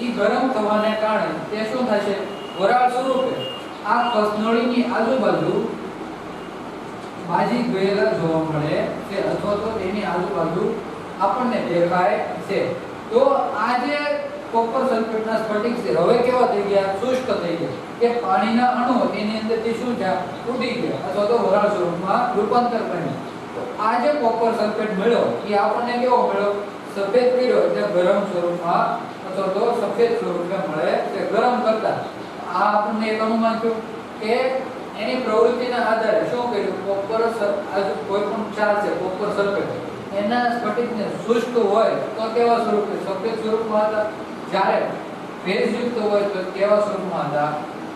એ ગરમ થવાને કારણે તે શું થાય છે, વરાળ સ્વરૂપે આ કસનળીની આજુબાજુ બાજી ગયેલા જોવા મળે છે અથવા તો તેની આજુબાજુ આપણને દેખાય છે। તો આ જે કોપર સલ્ફેટના સ્ફટિક છે હવે કેવા થઈ ગયા, શુષ્ક થઈ ગયા કે પાણીના અણુઓ તેની અંદરથી શું થયા, ઉડી ગયા અથવા તો વરાળ સ્વરૂપમાં રૂપાંતર પામ્યા। તો આ જે કોપર સલ્ફેટ મળ્યો એ આપણને કેવો મળ્યો, સફેદ પીળો, એટલે ગરમ સ્વરૂપમાં અથવા તો સફેદ સ્વરૂપે મળે છે ગરમ કરતા। આ આપણને એક અનુમાન થયું કે એની પ્રવૃત્તિના આધારે શું કર્યું, કોપર કોઈ પણ ક્ષાર છે કોપર સલ્ફેટ એના સ્ફટિકને શુષ્ક હોય તો કેવા સ્વરૂપે, સફેદ સ્વરૂપમાં હતા, જ્યારે ભેજયુક્ત હોય તો કેવા સ્વરૂપમાં હતા,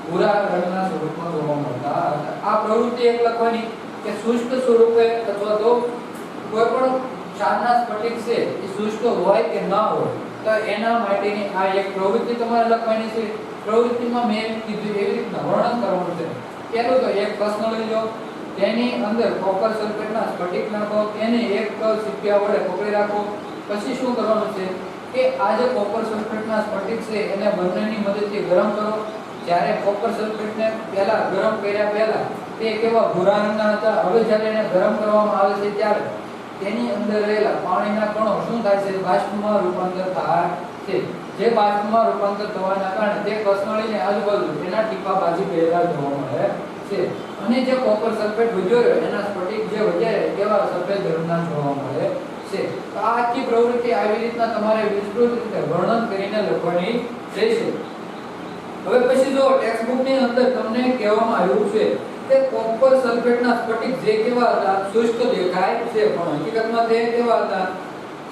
ભૂરા રંગના સ્વરૂપમાં જોવા મળતા હતા। આ પ્રવૃત્તિ એક લખવાની કે શુષ્ક સ્વરૂપે અથવા તો કોઈ પણ ક્ષારના સ્ફટિક છે એ શુષ્ક હોય કે ન હોય તો એના માટેની આ એક પ્રવૃત્તિ તમારે લખવાની છે। પ્રવૃત્તિમાં મેં કીધું એવી રીતના વર્ણન કરવાનું છે। પહેલું તો એક કસનળી લો, તેની અંદર કોપર સલ્ફેટના સ્ફટિક નાખો, તેને એક સીપિયા વડે પકડી રાખો। પછી શું કરવાનું છે કે આ જે કોપર સલ્ફેટના સ્ફટિક છે એને બંનેની મદદથી ગરમ કરો। જ્યારે કોપર સલ્ફેટને પહેલા ગરમ કર્યા પહેલા તે કેવા ભૂરા રંગના હતા, હવે જ્યારે એને ગરમ કરવામાં આવે છે ત્યારે તેની અંદર રહેલા પાણીના કણો શું થાય છે, બાષ્પમાં રૂપાંતર થાય છે। જે બાષ્પમાં રૂપાંતર થવાના કારણે તે કસનળીની આજુબાજુ તેના ટીપા બાજી ગયેલા જોવા મળે છે અને જે કોપર સલ્ફેટ વધ્યો એના સ્ફટિક જે વધ્યા એવા સફેદ રંગના જોવા મળે છે. તો આ આખી પ્રવૃત્તિ આવી રીતના તમારે વિસ્તૃત રીતે વર્ણન કરીને લખવાની રહેશે. હવે પછી જો ટેક્સ્ટ બુક ની અંદર તમને કહેવામાં આવ્યું છે કે કોપર સલ્ફેટના સ્ફટિક જે કેવા હતા શુષ્ક દેખાય છે, પણ હકીકતમાં તે કેવા હતા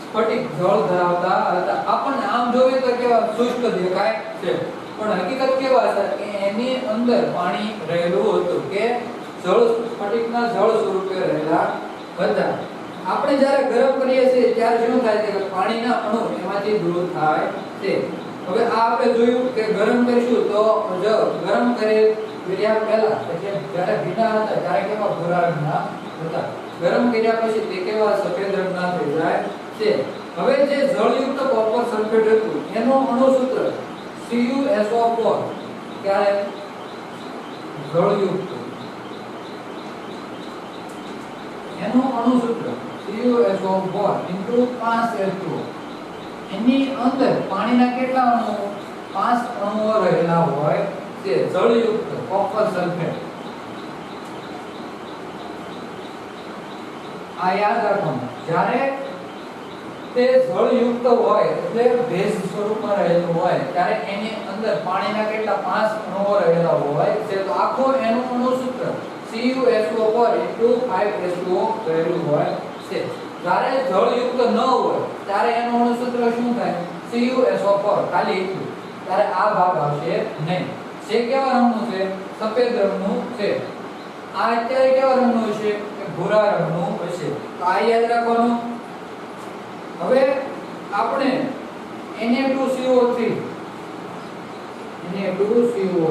સ્ફટિક જળ ધરાવતા હતા. આપણને આમ જોઈએ તો કેવા શુષ્ક દેખાય છે, પણ હકીકત કેવા હતા કે એની અંદર પાણી રહેલું હતું, કે જળ સ્ફટિકના જળ સ્વરૂપે રહેલા હતા. આપણે જ્યારે ગરમ કરીએ છીએ ત્યારે શું થાય છે કે પાણીના અણુ એમાંથી દૂર થાય છે. હવે આ આપણે જોયું કે ગરમ કરીશું તો જો ગરમ કર્યા પહેલા એટલે જ્યારે ભીના હતા ત્યારે કેવા ભૂરા રંગના હતા, ગરમ કર્યા પછી તે કેવા સફેદ રંગના થઈ જાય છે. હવે જે જળયુક્ત કોપર સલ્ફેટ હતું એનું અણુસૂત્ર CuSO4 ક્યારે જળયુક્ત એનું અણુસૂત્ર CuSO4 5H2O. એની અંદર પાણીના કેટલા અણુઓ 5 અણુઓ રહેલા હોય છે જળયુક્ત કોપર સલ્ફેટ. આ યાદ રાખવાનું, જ્યારે તે જળયુક્ત હોય એટલે ભેજ સ્વરૂપમાં રહેલું હોય ત્યારે એની અંદર પાણીના કેટલા 5 અણુઓ રહેલા હોય છે. તો આખો એનું અણુસૂત્ર CuSO4 5H2O રહેલું હોય છે. જ્યારે જળયુક્ત ન હોય ત્યારે એનું અણુસૂત્ર શું થાય CuSO4 ખાલી એટલું, ત્યારે આ ભાગ આવશે નહીં. જે કેવા રંગનું છે સફેદ રંગનું છે. આ અત્યારે કેવા રંગનું છે કે ભૂરા રંગનું હશે. તો આ યાદ રાખવાનું. હવે આપણે Na2CO3 10H2O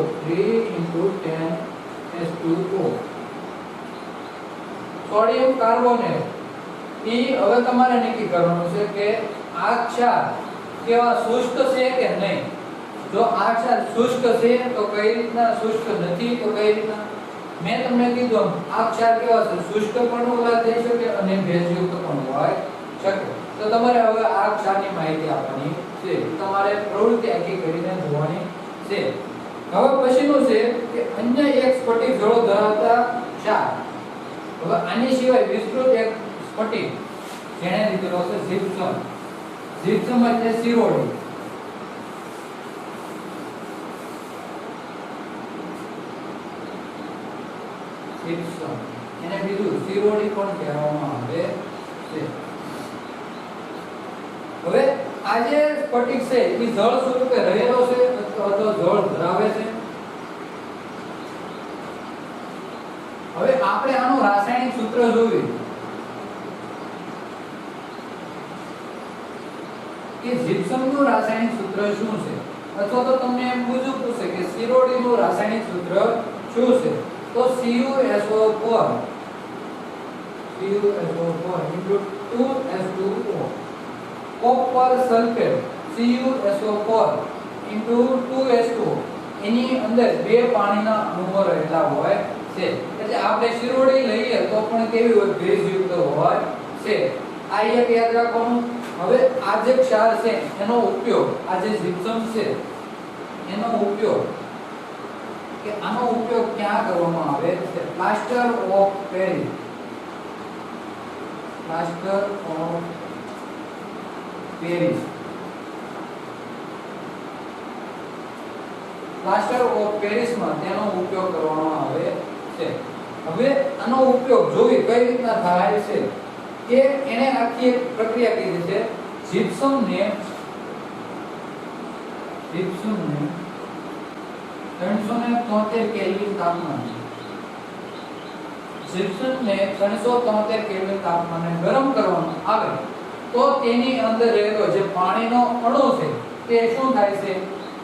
સોડિયમ કાર્બોનેટ એ હવે તમારે નક્કી કરવાનું છે કે આ ક્ષાર કેવા શુષ્ક છે કે નહીં. જો આ ક્ષાર શુષ્ક છે તો કઈ રીતના, શુષ્ક નથી તો કઈ રીતના. મેં તમને કીધું આ ક્ષાર કેવા છે શુષ્ક પણ ઓલા થઈ શકે અને ભેજયુક્ત પણ હોય શકે. તો તમારે હવે આ ક્ષારની માહિતી આપવાની છે, તમારે પ્રવૃત્તિ આખી કરીને જોવાની છે. હવે પછીનું છે કે અન્ય એક સ્ફટિક જળો ધરાવતા ક્ષાર. હવે આની સિવાય વિસ્તૃત એક સ્ફટિક જેણે લીધેલો છે જીપ્સમ. જીપ્સમ એટલે સિરોડી. જીપ્સમ એને બીજું સિરોડી પણ કહેવામાં આવે છે. હવે આ જે સ્ફટિક છે એ જળ સ્વરૂપે રહેલો છે અથવા તો જળ ધરાવે છે. હવે આપણે આનું રાસાયણિક સૂત્ર જોયું કે જીપ્સમનું રાસાયણિક સૂત્ર શું છે, અથવા તો તમને એમ પૂછે કે સિરોડીનું રાસાયણિક સૂત્ર શું છે. તો CuSO4 2H2O. Copper sulphate CuSO4 2H2O. એની અંદર બે પાણીના અણુઓ રહેલા હોય છે. એટલે આપણે સિરોડી લઈએ તો પણ કેવી હોય ભેજયુક્ત હોય છે. આ એક યાદ રાખવાનું. હવે આ જે ક્ષાર છે એનો ઉપયોગ, આ જે જીપ્સમ છે એનો ઉપયોગ કે આનો ઉપયોગ ક્યાં કરવામાં આવે છે plaster of Paris. Plaster of Paris. Plaster of પેરિસમાં તેનો ઉપયોગ કરવામાં આવે છે. હવે આનો ઉપયોગ જોવી કઈ રીતના થાય છે કે એને આખી એક પ્રક્રિયા કીધી છે. જીપ્સમને 373 કેલ્વિન તાપમાને તાપમાને ગરમ કરવામાં આવે તો તેની અંદર રહેલો જે પાણીનો અણુ છે તે શું થાય છે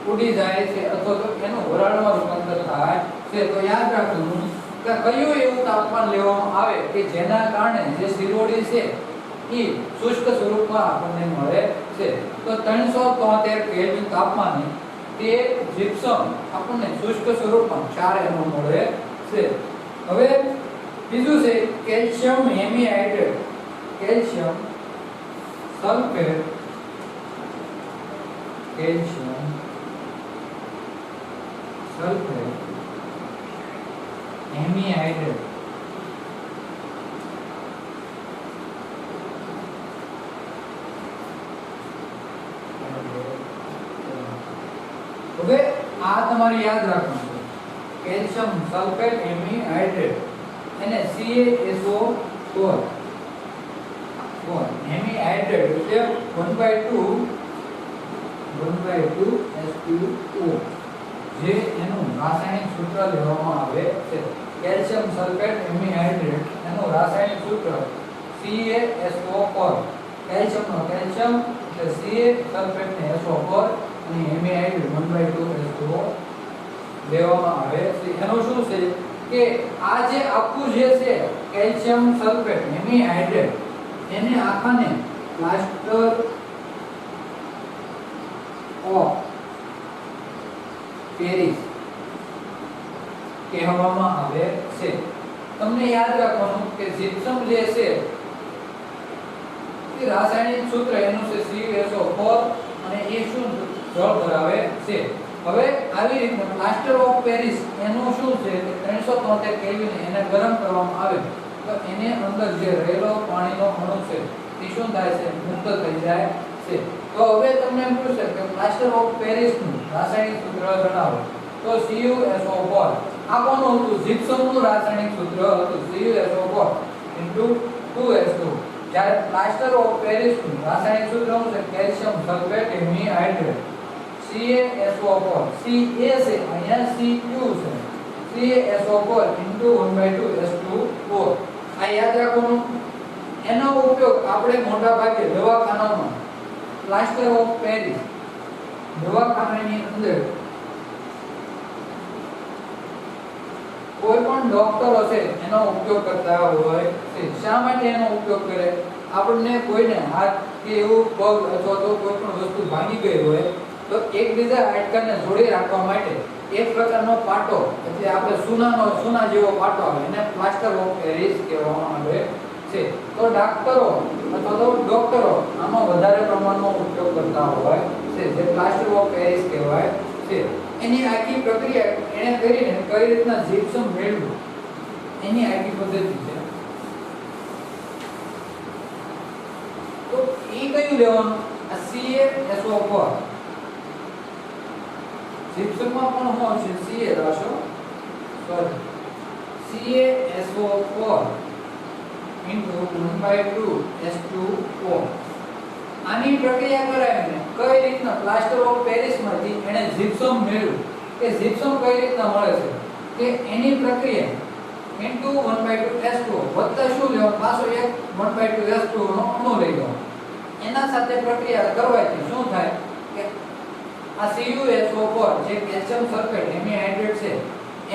ઉડી જાય છે અથવા તો એનું વરાળમાં રૂપાંતર થાય છે. તો યાદ રાખવું કે કયું એવું તાપમાન લેવામાં આવે કે જેના કારણે જે સિરોડી છે એ શુષ્ક સ્વરૂપમાં આપણને મળે છે. તો 373 કેલ્વિન તાપમાને તે જીપ્સમ આપણને શુષ્ક સ્વરૂપમાં ક્ષાર એનો મળે છે. હવે બીજું છે કેલ્શિયમ હેમિહાઇડ્રેટ. કેલ્શિયમ સલ્ફેટ હેમિહાઇડ્રેટ હવે આ તમારે યાદ રાખવાનું છે કેલ્શિયમ સલ્ફેટ હેમીહાઇડ્રેટ એને CaSO4 હેમીહાઇડ્રેટ એટલે 1/2 H2O જે એનું રાસાયણિક સૂત્ર લેવામાં આવે છે કેલ્શિયમ સલ્ફેટ હેમીહાઇડ્રેટ એનું રાસાયણિક સૂત્ર CaSO4 કેલ્શિયમનો કેલ્શિયમ એટલે Ca સલ્ફેટ ને SO4 અને હેમીહાઇડ્રેટ 1/2 H2O લેવામાં આવે છે એનો શું છે કે આ જે આખું જે છે કેલ્શિયમ સલ્ફેટ હેમીહાઇડ્રેટ એને આખાને પ્લાસ્ટર ઓફ પેરિસ કહેવામાં આવે છે તમને યાદ રાખવાનું કે જીપ્સમ જે છે એ રાસાયણિક સૂત્ર એનું છે CaSO4 અને એ શું જળ ધરાવે છે હવે આવી રીતે પ્લાસ્ટર ઓફ પેરિસ એનું શું છે કે 373 કેલ્વિન એને ગરમ કરવામાં આવે તો એને અંદર જે રહેલો પાણીનો અણુ છે તે શું થાય છે મુક્ત થઈ જાય છે તો હવે તમને એમ પૂછે કે પ્લાસ્ટર ઓફ પેરિસ નું રાસાયણિક સૂત્ર જણાવો તો CuSO4 આ કોનું હતું જીપ્સમનું રાસાયણિક સૂત્ર હતું CuSO4 2S2 જ્યારે પ્લાસ્ટર ઓફ પેરિસ નું રાસાયણિક સૂત્ર શું છે કેલ્શિયમ સલ્ફેટ હેમીહાઇડ્રેટ CaSO4 Ca છે અહીંયા Cu છે CaSO4 1/2 H2O આ યાદ રાખવાનું એનો ઉપયોગ આપણે મોટા ભાગે દવાખાનામાં પ્લાસ્ટર ઓફ પેરિસ દવાખાનાની અંદર કોઈ પણ ડોક્ટર હશે એનો ઉપયોગ કરતા હોય છે શા માટે એનો ઉપયોગ કરે આપણને કોઈને હાથ કે એવું પગ અથવા તો કોઈ પણ વસ્તુ ભાંગી ગઈ હોય તો એકબીજા હાડકાને જોડી રાખવા માટે એક પ્રકારનો પાટો એટલે આપણે સુના જેવો પાટો આવે એને પ્લાસ્ટર ઓફ પેરિસ કહેવામાં આવે છે તો ડોક્ટરો અથવા તો ડોક્ટરો આનો વધારે પ્રમાણમાં ઉપયોગ કરતા હોય છે જે પ્લાસ્ટર ઓફ પેરિસ કહેવાય છે એની આખી પ્રક્રિયા એને કરીને કઈ રીતના જીપ્સમ મેળવવું એની આખી પદ્ધતિ છે તો એ કયું લેવાનું આ CaSO4 જીપ્સમમાં પણ શું છે Ca રાશો સોરી CaSO4 1/2 H2O આની પ્રક્રિયા કરાવીને કઈ રીતના પ્લાસ્ટર ઓફ પેરિસ માંથી એને જીપ્સમ મેળવ્યું કે જીપ્સમ કઈ રીતના મળે છે કે એની પ્રક્રિયા 1/2 H2O વત્તા શું લેવાનું પાછો એક 1/2 H2O નો અણુ લઈ લો એના સાથે પ્રક્રિયા કરવાથી શું થાય કે આ CuSO4 જે કેલ્શિયમ સલ્ફેટ હેમીહાઇડ્રેટ છે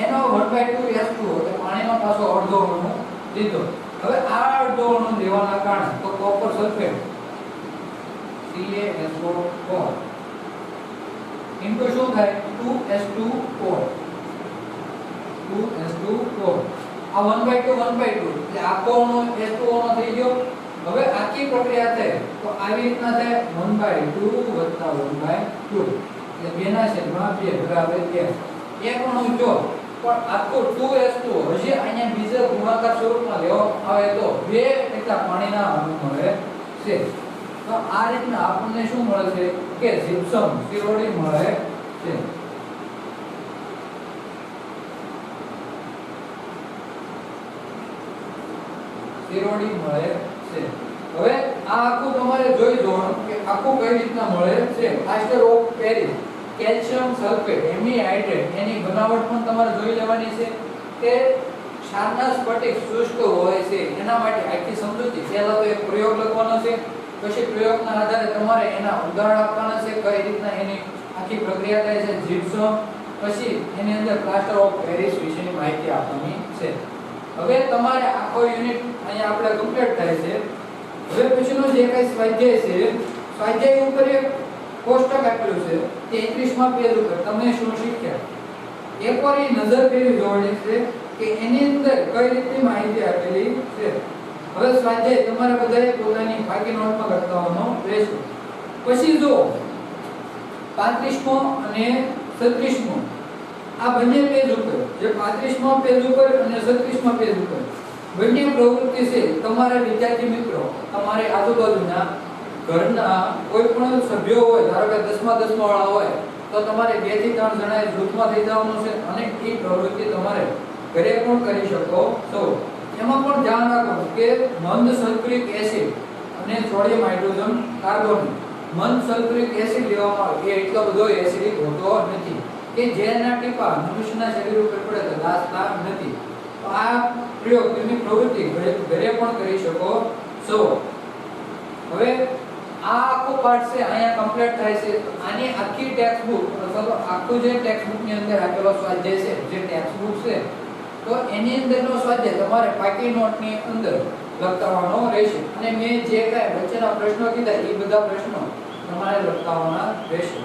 એનો 1/2 H2O એટલે પાણીનો પાછો અડધો અણુ લીધો હવે આ અડધો અણુ લેવાના કારણે તો કોપર સલ્ફેટ CaSO4 ઇન્ટુ શું થાય 2S2O આ 1/2 એટલે આખો અણુ H2O નો થઈ ગયો હવે આખી પ્રક્રિયા થાય તો આવી રીતના થાય 1/2 વત્તા 1/2 એટલે બેના છેદમાં 2 બરાબર 1 એક અણુ જો પણ આખો 2S2 હજી અહીંયા બીજા ગુણાકાર સ્વરૂપમાં લેવામાં આવે તો 2 એટલા પાણીના અણુ મળે છે તો આ રીતના આપણને શું મળે છે કે જીપ્સમ સિરોડી મળે છે સિરોડી મળે છે હવે આ આખું તમારે જોઈ જોવાનું કે આખું કઈ રીતના મળે છે plaster of Paris calcium sulphate hemihydrate એની બનાવટ પણ તમારે જોઈ લેવાની છે કે ક્ષારના સ્ફટિક શુષ્ક હોય છે એના માટે આખી સમજૂતી પહેલા તો એક પ્રયોગ લખવાનો છે પછી પ્રયોગના આધારે તમારે એના ઉદાહરણ આપવાના છે કઈ રીતના એની આખી પ્રક્રિયા થાય છે જીપ્સમ પછી એની અંદર પ્લાસ્ટર ઓફ પેરિસ વિશેની માહિતી આપવાની છે હવે તમારે આખો યુનિટ અહીંયા આપણે કમ્પ્લીટ થાય છે હવે પછીનો જે કઈ સ્વાધ્યાય છે સ્વાધ્યાય ઉપર એક કોષ્ટક આપેલું છે 33માં પેજ ઉપર તમે શું શીખ્યા એકવાર એ નજર ફેરવી જોવાની છે કે એની અંદર કઈ રીતની માહિતી આપેલી છે હવે સ્વાધ્યાય તમારે બધાએ પોતાની બાકી નોટમાં લખવાનો રહેશે પછી જો 35મો અને 36મો આ બંને પેજ ઉપર જે 35મા પેજ ઉપર અને 36મા પેજ ઉપર બંને પ્રવૃત્તિ છે તમારા વિદ્યાર્થી મિત્રો તમારે આજુબાજુના ઘરના કોઈ પણ સભ્યો હોય, ધારો કે 10 વાળા હોય, તો તમારે 2 થી 3 જણાએ જૂથમાં થઈ જવાનું છે અને એ પ્રવૃત્તિ તમારે ઘરે પણ કરી શકો છો. એમાં પણ ધ્યાન રાખવાનું કે મંદ સલ્ફ્યુરિક એસિડ અને સોડિયમ હાઇડ્રોજન કાર્બોનેટ, મંદ સલ્ફ્યુરિક એસિડ લેવામાં આવે એ એટલો બધો એસિડિક હોતો નથી કે જેના ટીપા મનુષ્યના શરીર ઉપર પડે તો લાગતા નથી. તો આ પ્રયોગ ની પ્રવૃત્તિ ઘરે પણ કરી શકો છો. હવે આ આખો પાર્ટ છે અહીંયા કમ્પ્લીટ થાય છે. તો આની આખી ટેક્સ્ટ બુક અથવા તો આખું જે ટેક્સ્ટ બુક ની અંદર આપેલો સ્વાધ્યાય છે, જે ટેક્સ્ટ બુક છે, તો એની અંદરનો સ્વાધ્યાય તમારે પાકી નોટ ની અંદર લખવાનો રહેશે. અને મેં જે કાંઈ વચ્ચેના પ્રશ્નો કીધા એ બધા પ્રશ્નો તમારે લખવાના રહેશે.